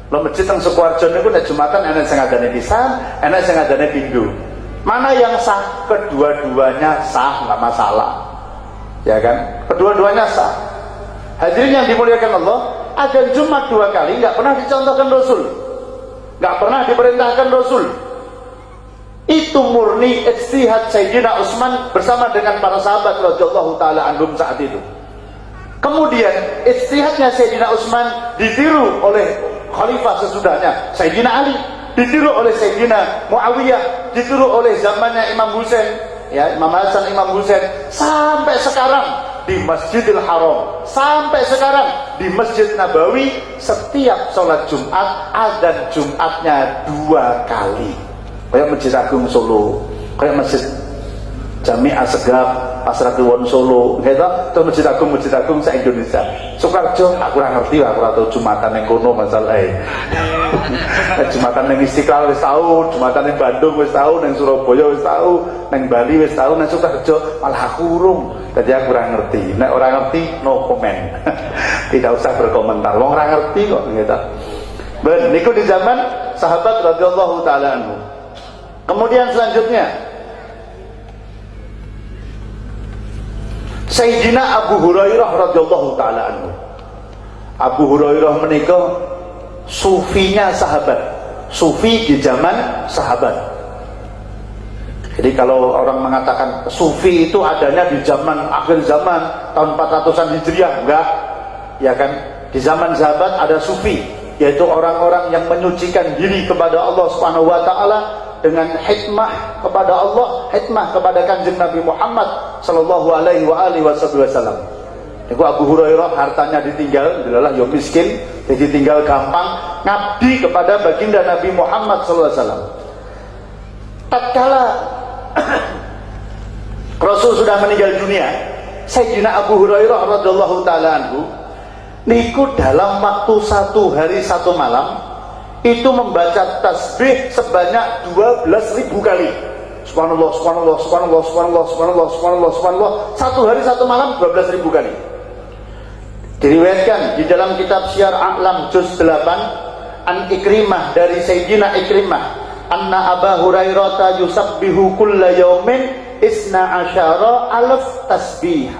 Lo masjid yang Sukoharjo niku nek Jumatan enak sing adane pisan, enak sing adane minggu. Mana yang sah? Kedua-duanya sah, nggak masalah. Ya kan? Kedua-duanya sah. Hadirin yang dimuliakan Allah, adzan Jumat 2 kali nggak pernah dicontohkan Rasul, nggak pernah diperintahkan Rasul. Itu murni ijtihad Sayyidina Utsman bersama dengan para sahabat radhiyallahu taala anhum saat itu. Kemudian ijtihadnya Sayyidina Utsman ditiru oleh khalifah sesudahnya, Sayyidina Ali, ditiru oleh Sayyidina Muawiyah, ditiru oleh zamannya Imam Husain, ya Imam Hasan, Imam Husain, sampai sekarang di Masjidil Haram, sampai sekarang di Masjid Nabawi, setiap sholat Jumat adzan Jumatnya 2 kali. Kayak Masjid Agung Solo, kayak Masjid Jami Asegaf, Pasar Kliwon Solo, gitu. Terus Masjid Agung se Indonesia. Sukoharjo, aku ora ngerti, aku ora tau Jumatan yang kono masalahnya. Jumatan yang Istiqlal wis tau, Jumatan yang Bandung wis tau, yang Surabaya wis tau, yang Bali wis tau, yang Sukoharjo malah aku urung. Jadi aku ora ngerti. Nek ora ngerti, no comment. Tidak usah berkomentar. Wong ora ngerti kok, gitu. Ben, niku di zaman sahabat radhiyallahu taala anhu. Kemudian selanjutnya Sayyidina Abu Hurairah radhiyallahu taala anhu. Abu Hurairah menika sufinya sahabat, sufi di zaman sahabat. Jadi kalau orang mengatakan sufi itu adanya di zaman akhir zaman tahun 400-an Hijriah, enggak, ya kan? Di zaman sahabat ada sufi, yaitu orang-orang yang menyucikan diri kepada Allah Subhanahu wa taala dengan hikmah kepada Allah, hikmah kepada Kanjeng Nabi Muhammad sallallahu alaihi wasallam. Iku Abu Hurairah hartanya ditinggal, dilalah yo miskin, jadi tinggal gampang, ngabdi kepada baginda Nabi Muhammad sallallahu alaihi wasallam. Tatkala Rasul sudah meninggal dunia, Sayyidina Abu Hurairah radhiyallahu taala anhu niku dalam waktu 1 hari 1 malam itu membaca tasbih sebanyak 12.000 kali. Subhanallah, subhanallah, subhanallah, subhanallah, subhanallah, subhanallah, subhanallah. 1 hari 1 malam 12.000 kali. Diriwayatkan di dalam kitab Syiar A'lam juz 8 an Ikrimah dari Sayyidina Ikrimah, anna Abu Hurairah yusabbihu kulla yaumin 12 alaf tasbih.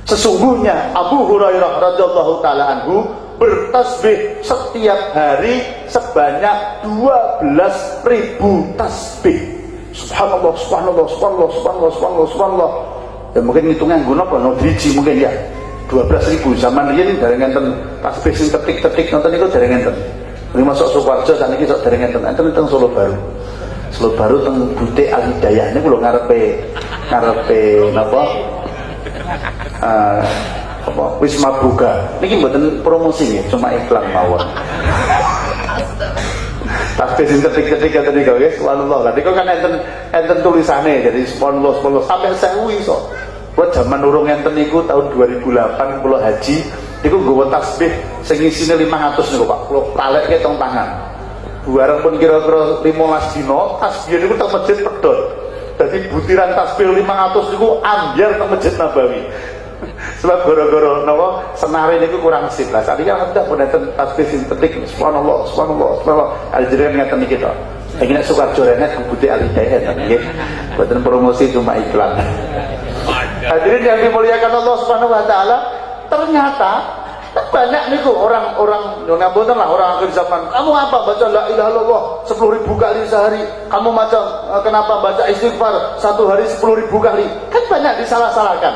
Sesungguhnya Abu Hurairah radhiyallahu taala anhu bertasbih setiap hari sebanyak 12.000 tasbih. Subhanallah, subhanallah, subhanallah, subhanallah, subhanallah, subhanallah. Ya mungkin hitungnya guna apa? No driji mungkin ya. 12.000 zaman riyen dereng enten tasbih sing tetik-tetik nonton niku dereng enten. Ini masuk Sukoharjo saniki sok dereng enten. Enten teng Solo Baru. Solo Baru teng Butik Al Hidayah niku lho ngarepe napa? Apa Wisma Buga. Niki mboten promosi nggih, cuma iklan mawon. Tasbih sing tetik-tetik ngoten niku nggih, subhanallah. Lah niku kan enten tulisane jadi subhanallah sampai 1000 iso. Buat zaman urung enten niku tahun 2008 kula haji niku nggawa tasbih sing isine 500 niku Pak. Kula talekke teng tangan. Buareng pun kira-kira 15 dina, tasbih niku teng masjid pedhot. Dadi butiran tasbih 500 niku ambyar teng Masjid Nabawi. Sebab gara-gara napa senare niku kurang sip lah. Sakniki kan udah enten tasbih sing tetik subhanallah, subhanallah, subhanallah. Aljazair ngaten niki to. Iki nek Sukoharjo rene teng Butik Al Hidayah nggih. Boten promosi cuma iklan. Hadirin yang dimuliakan Allah Subhanahu wa taala, ternyata banyak niku orang-orang nyonya boten lah orang akhir zaman. Kamu apa baca la ilaha illallah 10.000 kali sehari? Kamu baca kenapa baca istighfar 1 hari 10.000 kali? Kan banyak disalah-salahkan.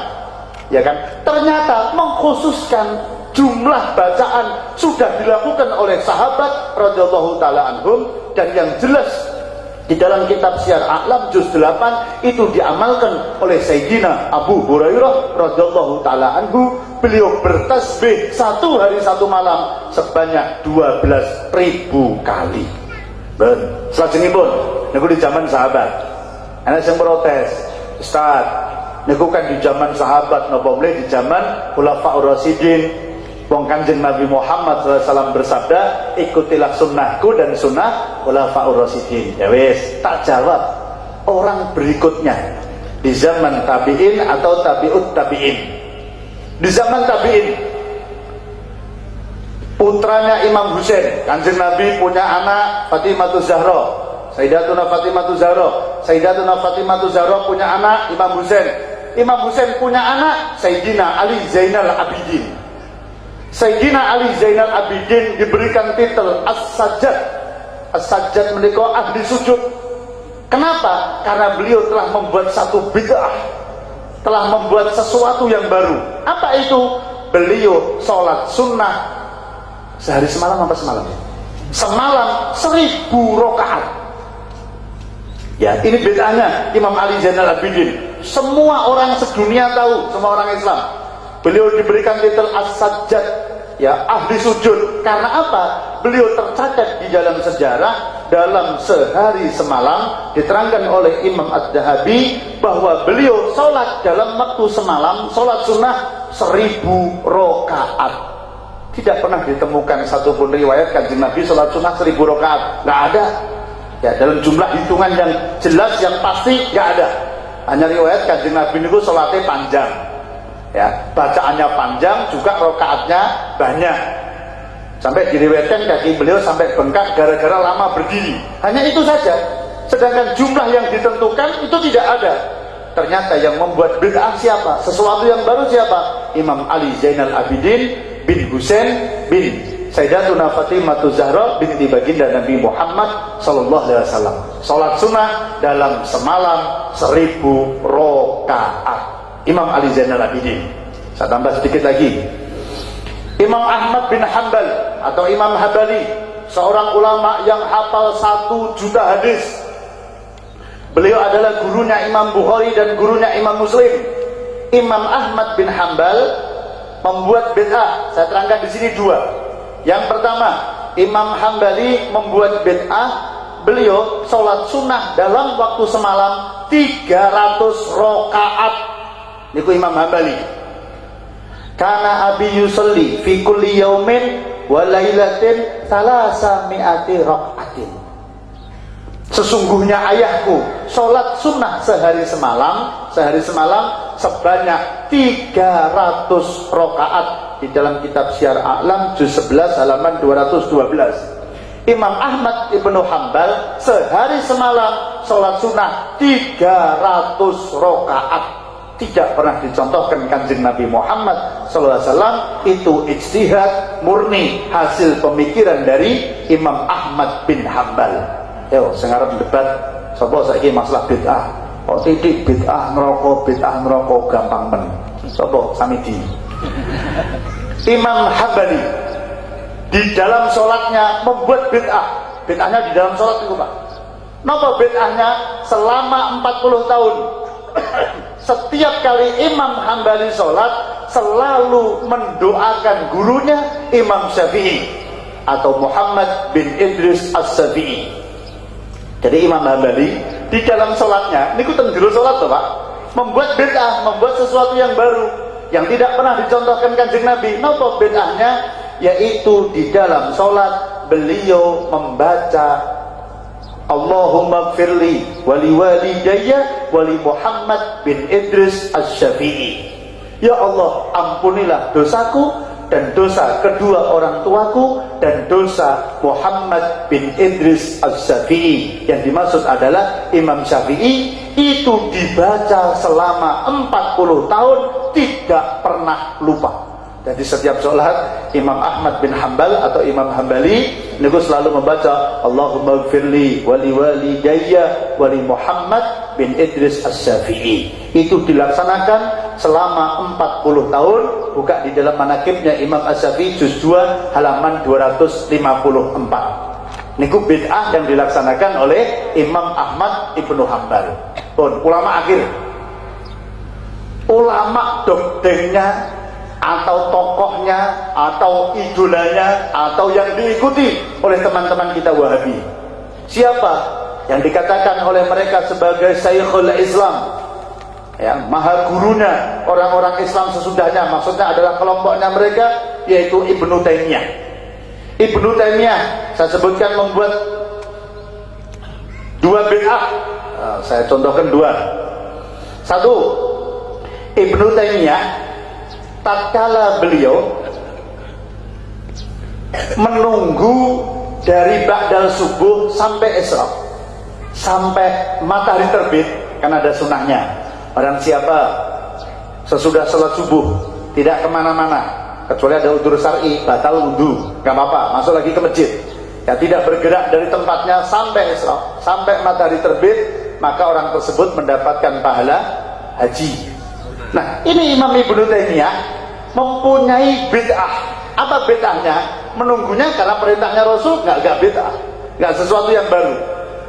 Ya kan? Ternyata mengkhususkan jumlah bacaan sudah dilakukan oleh sahabat radhiyallahu taala anhum, dan yang jelas di dalam kitab Syiar A'lam juz 8 itu diamalkan oleh Sayyidina Abu Hurairah radhiyallahu taala anhu. Beliau bertasbih 1 hari 1 malam sebanyak 12.000 kali. Ben, selajengipun niku di zaman sahabat. Ana sing protes, Ustaz, niku kan di zaman sahabat napa mulai di zaman Khulafaur Rasyidin. Wong Kanjeng Nabi Muhammad SAW bersabda, ikutilah sunnahku dan sunnah Khulafaur Rasyidin. Ya wis, tak jawab. Orang berikutnya di zaman tabi'in atau tabi'ut tabi'in. Di zaman tabi'in, putranya Imam Husain, Kanjeng Nabi punya anak Fatimah Zahra, Sayyidatuna Fatimah Zahra. Sayyidatuna Fatimah Zahra punya anak Imam Husain. Imam Husain punya anak Sayyidina Ali Zainal Abidin. Sayyidina Ali Zainal Abidin diberikan titel As-Sajjad. As-Sajjad menika ahli sujud. Kenapa? Karena beliau telah membuat satu bid'ah, telah membuat sesuatu yang baru. Apa itu? Beliau sholat sunnah sehari semalam apa semalam? Semalam 1000 rakaat. Ya, ini bid'ahnya Imam Ali Zainal Abidin. Semua orang sedunia tahu, semua orang Islam. Beliau diberikan titel As-Sajjad, ya, ahli sujud. Karena apa? Beliau tercatat di dalam sejarah dalam sehari semalam diterangkan oleh Imam Ad-Dahabi bahwa beliau sholat dalam waktu semalam, sholat sunnah 1000 rakaat. Tidak pernah ditemukan satupun riwayat Kanjeng Nabi sholat sunnah 1000 rakaat. Nggak ada. Ya, dalam jumlah hitungan yang jelas yang pasti nggak ada. Hanya riwayat Kanjeng Nabi itu sholatnya panjang. Ya, bacaannya panjang, juga rakaatnya banyak. Sampai diriwayatkan kaki beliau sampai bengkak gara-gara lama berdiri. Hanya itu saja. Sedangkan jumlah yang ditentukan itu tidak ada. Ternyata yang membuat bid'ah siapa? Sesuatu yang baru siapa? Imam Ali Zainal Abidin bin Husain bin Sayyidatuna Fatimah Zahra binti baginda Nabi Muhammad sallallahu alaihi wasallam. Salat sunnah dalam semalam 1000 rakaat. Imam Ali Zainal Abidin. Saya tambah sedikit lagi. Imam Ahmad bin Hanbal atau Imam Hambali, seorang ulama yang hafal 1 juta hadis. Beliau adalah gurunya Imam Bukhari dan gurunya Imam Muslim. Imam Ahmad bin Hanbal membuat bid'ah. Saya terangkan di sini 2. Yang pertama, Imam Hambali membuat bid'ah. Beliau sholat sunnah dalam waktu semalam 300 rakaat. Niku Imam Hambali. Karena Abi yusalli fi kulli yaumin wa lailatin 300 rakaatin. Sesungguhnya ayahku sholat sunnah sehari semalam sebanyak 300 rakaat. Di dalam kitab Syiar A'lam juz 11 halaman 212. Imam Ahmad ibnu Hanbal sehari semalam sholat sunnah 300 rakaat. Tidak pernah dicontohkan Kanjeng Nabi Muhammad SAW. Itu ijtihad murni, hasil pemikiran dari Imam Ahmad bin Hanbal. Yo, sengarep debat sapa saiki masalah bid'ah. Kok titik bid'ah neraka gampang men. Sapa Samidi? Imam Hambali di dalam sholatnya membuat bid'ah. Bid'ahnya di dalam sholat itu, Pak. Napa bid'ahnya? Selama 40 tahun setiap kali Imam Hambali sholat selalu mendoakan gurunya Imam Syafi'i atau Muhammad bin Idris As-Syafi'i. Jadi Imam Hambali di dalam sholatnya, niku teng jero sholat toh, Pak, membuat bid'ah, membuat sesuatu yang baru yang tidak pernah dicontohkan Kanjeng Nabi. Napa bid'ahnya? Yaitu di dalam sholat beliau membaca Allahumma gfirli wali walidayya wali Muhammad bin Idris As-Syafi'i. Ya Allah, ampunilah dosaku dan dosa kedua orang tuaku dan dosa Muhammad bin Idris As-Syafi'i. Yang dimaksud adalah Imam Syafi'i. Itu dibaca selama 40 tahun tidak pernah lupa. Jadi setiap sholat Imam Ahmad bin Hanbal atau Imam Hambali niku selalu membaca Allahumma gfirli wali walidayya wali Muhammad bin Idris As-Syafi'i. Itu dilaksanakan selama 40 tahun. Buka di dalam manaqibnya Imam As-Syafi'i juz 2 halaman 254. Niku bid'ah yang dilaksanakan oleh Imam Ahmad ibnu Hanbal. Pun ulama akhir, ulama dokternya atau tokohnya atau idolanya atau yang diikuti oleh teman-teman kita Wahabi. Siapa yang dikatakan oleh mereka sebagai Syekhul Islam, ya, maha gurunya orang-orang Islam sesudahnya, maksudnya adalah kelompoknya mereka, yaitu Ibnu Taimiyah. Ibnu Taimiyah saya sebutkan membuat 2 bid'ah. Saya contohkan 2. 1, Ibnu Taimiyah tatkala beliau menunggu dari ba'dal subuh sampai isra, sampai matahari terbit, kan ada sunahnya. Barang siapa sesudah sholat subuh tidak kemana-mana, kecuali ada udzur syar'i, batal wudu, gak apa-apa, masuk lagi ke masjid, ya, tidak bergerak dari tempatnya sampai isra, sampai matahari terbit, maka orang tersebut mendapatkan pahala haji. Nah, ini Imam Ibnu Taimiyah mempunyai bid'ah. Apa bid'ahnya? Menunggunya karena perintahnya Rasul, nggak bid'ah, nggak sesuatu yang baru.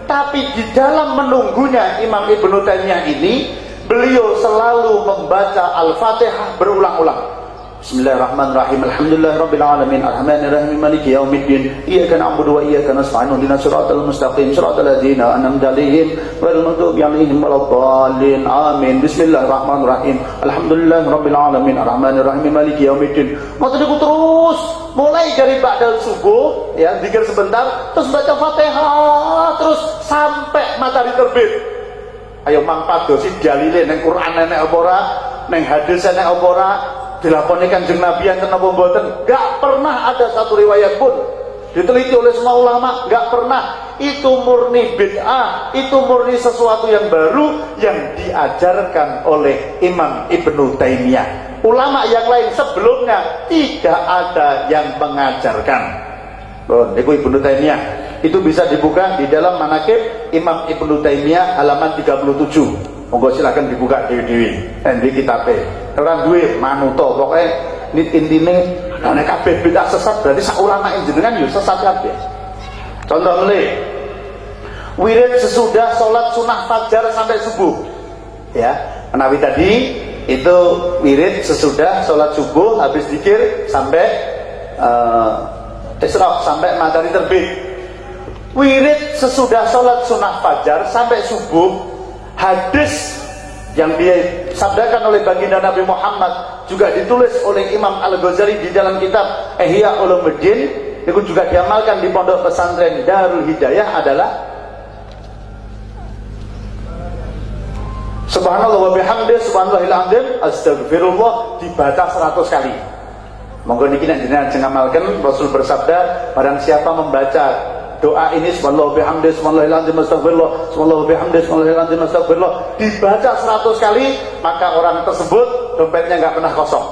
Tapi di dalam menunggunya Imam Ibnu Taimiyah ini, beliau selalu membaca Al-Fatihah berulang-ulang. Bismillahirrahmanirrahim. Alhamdulillahirabbil alamin arrahmanirrahim maliki yaumiddin iyyaka na'budu wa iyyaka nasta'in ihdinas siratal mustaqim siratal ladzina an'amta 'alaihim ghairil maghdubi 'alaihim waladdallin. Amin. Bismillahirrahmanirrahim. Alhamdulillahirabbil alamin arrahmanirrahim maliki yaumiddin. Maksud itu terus mulai dari ba'dal subuh, ya, zikir sebentar, terus baca Fatihah terus sampai matahari terbit. Ayo mangpadosi dalile ning Quran enek apa ora, ning hadis enek apa ora, dilakoni Kanjeng Nabi yang kenapa mboten? Gak pernah ada satu riwayat pun diteliti oleh semua ulama, gak pernah. Itu murni bid'ah, itu murni sesuatu yang baru yang diajarkan oleh Imam Ibnu Taimiyah. Ulama yang lain sebelumnya tidak ada yang mengajarkan. Niku Ibnu Taimiyah. Itu bisa dibuka di dalam Manaqib Imam Ibnu Taimiyah halaman 37. Monggo silakan dibuka dewi-dewi. Di kitabnya. Orang duwe manuto pokoknya intine nek kabeh bid'ah sesat berarti sak ulama jenengan yo sesat kabeh. Contoh mulai wirid sesudah sholat sunnah fajar sampai subuh. Ya, menawi tadi itu wirid sesudah sholat subuh habis zikir sampai isyraq sampai matahari terbit. Wirid sesudah sholat sunnah fajar sampai subuh, hadis yang disabdakan oleh baginda Nabi Muhammad juga ditulis oleh Imam Al-Ghazali di dalam kitab Ihya Ulumuddin, itu juga diamalkan di pondok pesantren Darul Hidayah adalah Subhanallah wa bihamdih subhanallahil azim astagfirullah dibaca 100 kali. Monggo niki nek jenengan ngamalken, Rasul bersabda, barang siapa membaca doa ini subhanallah wa bihamdih subhanallahil azim astagfirullah subhanallah wa bihamdih subhanallahil azim astagfirullah dibaca 100 kali, maka orang tersebut dompetnya enggak pernah kosong.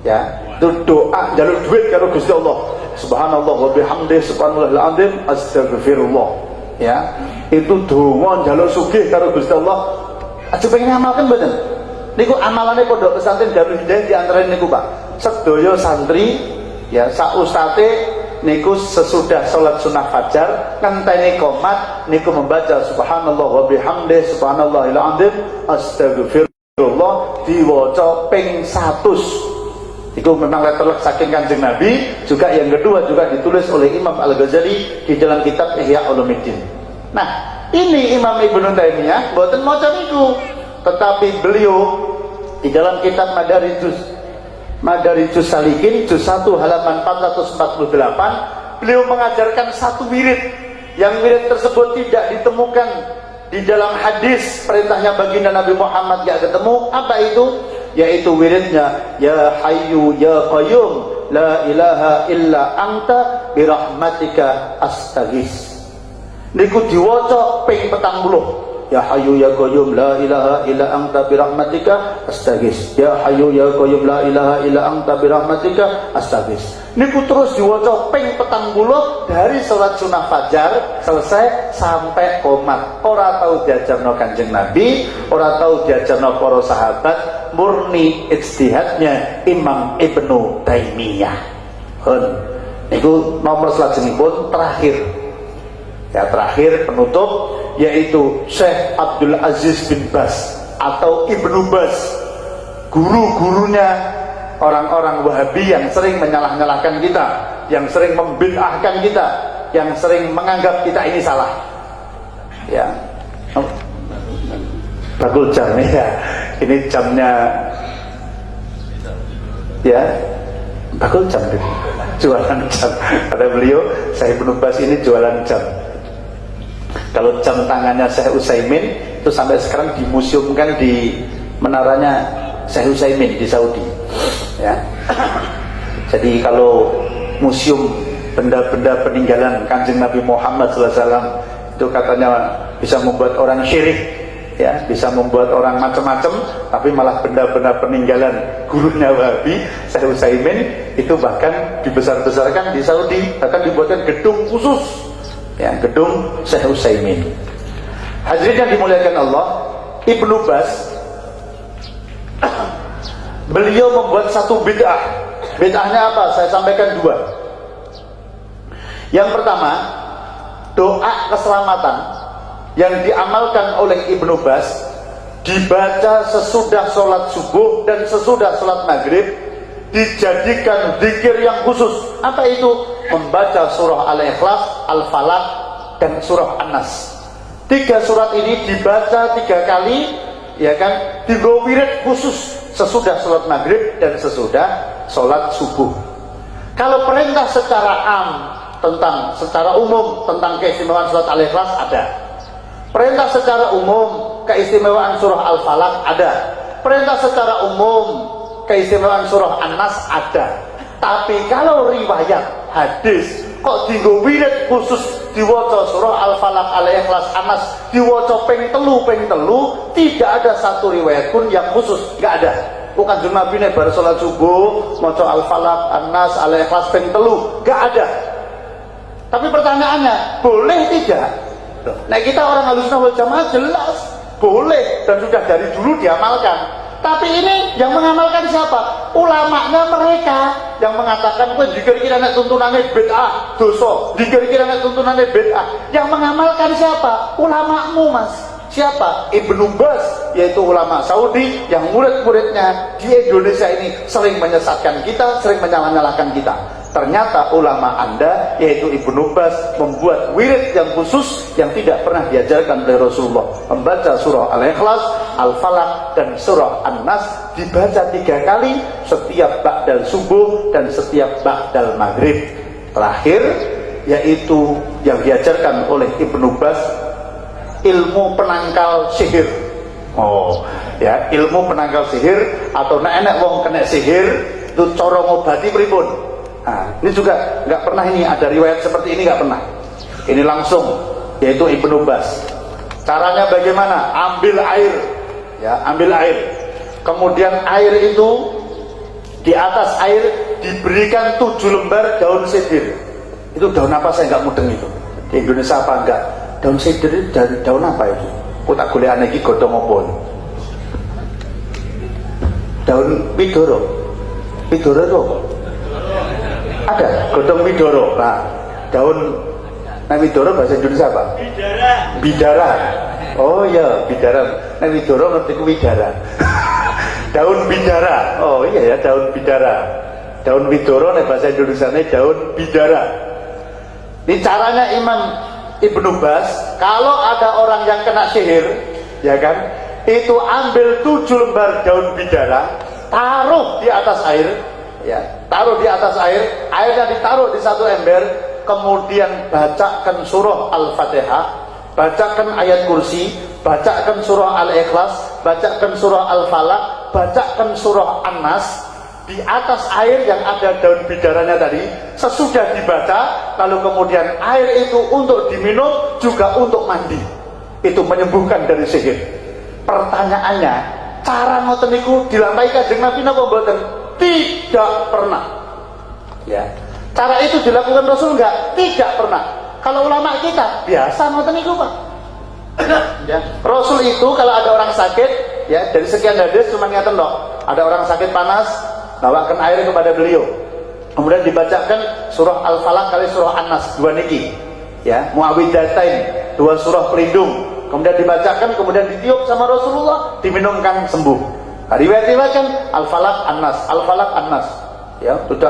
Ya, itu doa jalur duit karo Gusti Allah. Subhanallah wa bihamdih subhanallahil azim astagfirullah. Ya, itu donga jalur sugih karo Gusti Allah. Aja pengen ngamalkan mboten. Niku amalane pondok pesantren Darul Hidayah di antara niku Pak. Sedaya santri ya sak ustate niku sesudah sholat sunnah fajar ngenteni qomat niku membaca subhanallah wa bihamdih subhanallahil azim astagfirullah diwaca ping 100. Itu memang letterlock saking Kanjeng Nabi. Juga yang kedua juga ditulis oleh Imam Al-Ghazali di dalam kitab Ihya Ulumuddin. Nah, ini Imam Ibnu Taimiyah mboten maca niku, tetapi beliau di dalam kitab Madarijus Salikin juz 1 halaman 448 beliau mengajarkan satu wirid yang wirid tersebut tidak ditemukan di dalam hadis perintahnya baginda Nabi Muhammad, tidak ketemu. Apa itu? Yaitu wiridnya ya hayyu ya qayyum la ilaha illa anta birahmatika astaghis. Niku diwaca ping 40. Ya hayyu ya qayyum la ilaha illa anta birahmatika astaghis. Ya hayyu ya qayyum la ilaha illa anta birahmatika astaghis. Niku terus diwaca ping 40 dari salat sunnah fajar selesai sampai qomat. Ora tahu diajarno Kanjeng Nabi, ora tahu diajarno para sahabat, murni ijtihadnya Imam Ibnu Taimiyah. Niku nomor selajengipun terakhir. Ya, terakhir penutup yaitu Syekh Abdul Aziz bin Baz atau Ibnu Baz, guru-gurunya orang-orang Wahabi yang sering menyalah-nyalahkan kita, yang sering membid'ahkan kita, yang sering menganggap kita ini salah. Ya, bagul jam ya, ini jamnya ya, bagul jam jualan jam. Kata beliau, Syekh Ibnu Baz ini jualan jam. Kalau jam tangannya Syekh Utsaimin itu sampai sekarang dimuseumkan di menaranya Syekh Utsaimin di Saudi. Ya. Jadi kalau museum benda-benda peninggalan Kanjeng Nabi Muhammad SAW itu katanya bisa membuat orang syirik, ya, bisa membuat orang macam-macam, tapi malah benda-benda peninggalan gurunya Wahabi Syekh Utsaimin itu bahkan dibesar-besarkan di Saudi, bahkan dibuatkan gedung khusus. Ya, gedung Syekh Utsaimin. Hadirin yang dimuliakan Allah, Ibnu Baz beliau membuat satu bid'ah. Bid'ahnya apa? Saya sampaikan dua. Yang pertama, doa keselamatan yang diamalkan oleh Ibnu Baz dibaca sesudah sholat subuh dan sesudah sholat maghrib, dijadikan zikir yang khusus. Apa itu? Membaca surah Al-Ikhlas, Al-Falaq, dan surah An-Nas. 3 surat ini dibaca 3 kali, ya kan, digo wirid khusus sesudah sholat maghrib dan sesudah sholat subuh. Kalau perintah secara secara umum tentang keistimewaan surat Al-Ikhlas ada. Perintah secara umum keistimewaan surah Al-Falaq ada. Perintah secara umum keistimewaan surah An-Nas ada. Tapi kalau riwayat hadis kok dienggo wirid khusus diwaca surah Al-Falaq, Al-Ikhlas, An-Nas diwaca ping telu, tidak ada satu riwayat pun yang khusus, enggak ada. Bukan Kanjeng Nabi nek bar salat subuh maca Al-Falaq, An-Nas, Al-Ikhlas ping 3, enggak ada. Tapi pertanyaannya, boleh tidak? Nah, kita orang Ahlussunnah wal Jamaah jelas boleh dan sudah dari dulu diamalkan. Tapi ini yang mengamalkan siapa? Ulamanya mereka yang mengatakan kowe dikira-kira nek tuntunane bid'ah, dosa, dikira-kira nek tuntunane bid'ah. Yang mengamalkan siapa? Ulamamu, Mas. Siapa? Ibnu Baz, yaitu ulama Saudi yang murid-muridnya di Indonesia ini sering menyesatkan kita, sering menyalahkan kita. Ternyata ulama Anda, yaitu Ibnu Baz, membuat wirid yang khusus yang tidak pernah diajarkan oleh Rasulullah. Membaca surah Al-Ikhlas, Al-Falaq, dan surah An-Nas dibaca 3 kali setiap ba'dal subuh dan setiap ba'dal maghrib. Terakhir, yaitu yang diajarkan oleh Ibnu Baz, ilmu penangkal sihir. Ya, ilmu penangkal sihir, atau nek enek wong kena sihir itu cara ngobati pripun. Nah, ini juga nggak pernah ini ada riwayat seperti ini, nggak pernah. Ini langsung, yaitu Ibnu Baz. Caranya bagaimana? Ambil air, ya, ambil air. Kemudian air itu di atas air diberikan 7 lembar daun sedir. Itu daun apa saya nggak mudeng itu. Di Indonesia apa enggak? Daun sedir itu dari daun apa itu? Aku tak boleh aneh iki godhong apa? Daun widoro. Widoro itu apa? Ada godhong widoro. Nah, daun widoro bahasa Indonesia apa? Bidara. Bidara. Oh iya, bidara. Widoro ngerti ku widara. Daun bidara. Oh iya ya, daun bidara. Daun widoro nek bahasa Indonesia daun bidara. Ini caranya Imam Ibnu Baz, kalau ada orang yang kena sihir, ya kan, itu ambil 7 lembar daun bidara, taruh di atas air, ya, taruh di atas air, airnya ditaruh di satu ember, kemudian bacakan surah Al-Fatihah, bacakan ayat kursi, bacakan surah Al-Ikhlas, bacakan surah Al-Falaq, bacakan surah An-Nas di atas air yang ada daun bidaranya tadi. Sesudah dibaca, lalu kemudian air itu untuk diminum, juga untuk mandi. Itu menyembuhkan dari sihir. Pertanyaannya, cara ngoten niku dilampahi Kanjeng Nabi napa mboten? Tidak pernah. Ya. Cara itu dilakukan Rasul enggak? Tidak pernah. Kalau ulama kita biasa ngoten niku, Pak. Ya. Rasul itu kalau ada orang sakit, ya, dari sekian hadis cuma ngeten loh. Ada orang sakit panas, bawakan air kepada beliau. Kemudian dibacakan surah Al-Falaq kali surah An-Nas, 2 niki. Ya, Muawwidzatain, 2 surah pelindung. Kemudian dibacakan, kemudian ditiup sama Rasulullah, diminumkan sembuh. Riwayat-riwayatkan Al-Falaq An-Nas, Al-Falaq An-Nas. Ya, sudah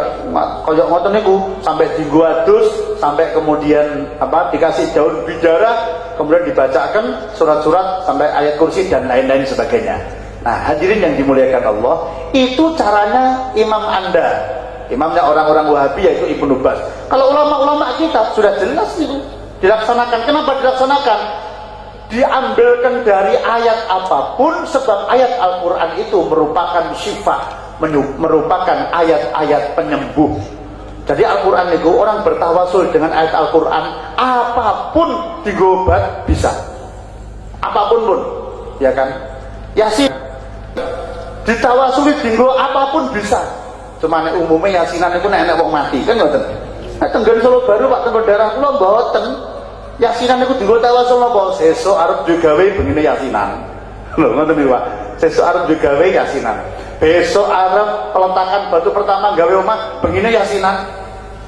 koyok ngoten niku sampai dienggo adus, sampai kemudian dikasih daun bidara, kemudian dibacakan surat-surat sampai ayat kursi dan lain-lain sebagainya. Nah, hadirin yang dimuliakan Allah, itu caranya imam Anda. Imamnya orang-orang Wahabi yaitu Ibnu Baz. Kalau ulama-ulama kita sudah jelas itu dilaksanakan. Kenapa dilaksanakan? Diambilkan dari ayat apapun, sebab ayat Al-Quran itu merupakan syifa, merupakan ayat-ayat penyembuh. Jadi Al-Quran itu orang bertawasul dengan ayat Al-Quran, apapun digobat bisa, apapun pun, ya kan? Yasin ditawasuli dinggo apapun bisa. Cuma nek umumnya yasinan itu nek wong mati kan ngoten. Nek tenggen Solo Baru Pak tenggon daerah kula mboten. Yasinan niku dinggo tawasul napa? Sesuk arep digawe bengine yasinan. Lho ngoten niku Pak. Sesuk arep digawe yasinan. Besok arep peletakan batu pertama gawe omah bengine yasinan.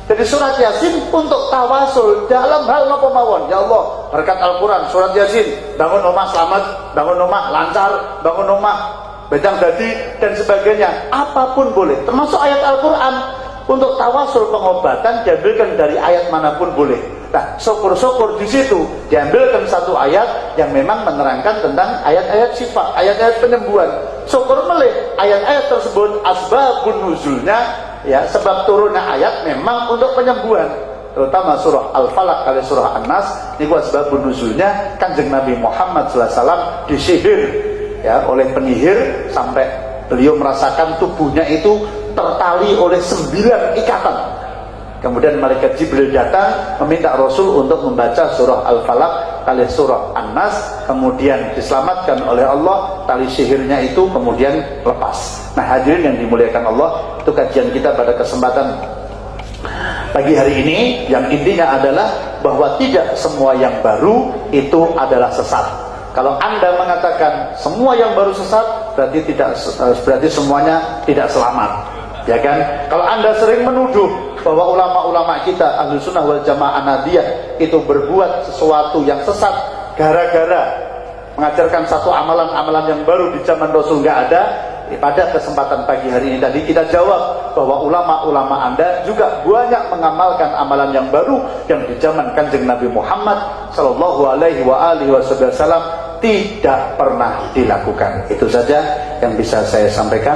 Jadi surat Yasin untuk tawasul dalam hal napa mawon. Ya Allah, berkat Al-Quran, surat Yasin, bangun omah selamat, bangun omah lancar, bangun omah bedang dadi dan sebagainya. Apapun boleh, termasuk ayat Al-Quran. Untuk tawasul pengobatan diambilkan dari ayat manapun boleh. Nah, syukur-syukur di situ diambilkan satu ayat yang memang menerangkan tentang ayat-ayat sifat, ayat-ayat penyembuhan. Syukur melih ayat-ayat tersebut asbabun nuzulnya, ya, sebab turunnya ayat memang untuk penyembuhan. Terutama surah Al-Falaq kali surah An-Nas niku asbabun nuzulnya Kanjeng Nabi Muhammad SAW disihir, ya, oleh penyihir sampai beliau merasakan tubuhnya itu tertali oleh 9 ikatan. Kemudian malaikat Jibril datang meminta Rasul untuk membaca surah Al-Falaq alias surah An-Nas, kemudian diselamatkan oleh Allah, tali sihirnya itu kemudian lepas. Nah hadirin yang dimuliakan Allah, itu kajian kita pada kesempatan pagi hari ini. Yang intinya adalah bahwa tidak semua yang baru itu adalah sesat. Kalau Anda mengatakan semua yang baru sesat, berarti semuanya tidak selamat, ya kan? Kalau Anda sering menuduh bahwa ulama-ulama kita Ahlus Sunnah wal Jamaah Nahdiyah itu berbuat sesuatu yang sesat gara-gara mengajarkan satu amalan-amalan yang baru di zaman Rasul nggak ada, pada kesempatan pagi hari ini tadi kita jawab bahwa ulama-ulama Anda juga banyak mengamalkan amalan yang baru yang di zaman Kanjeng Nabi Muhammad sallallahu alaihi wasallam tidak pernah dilakukan. Itu saja yang bisa saya sampaikan.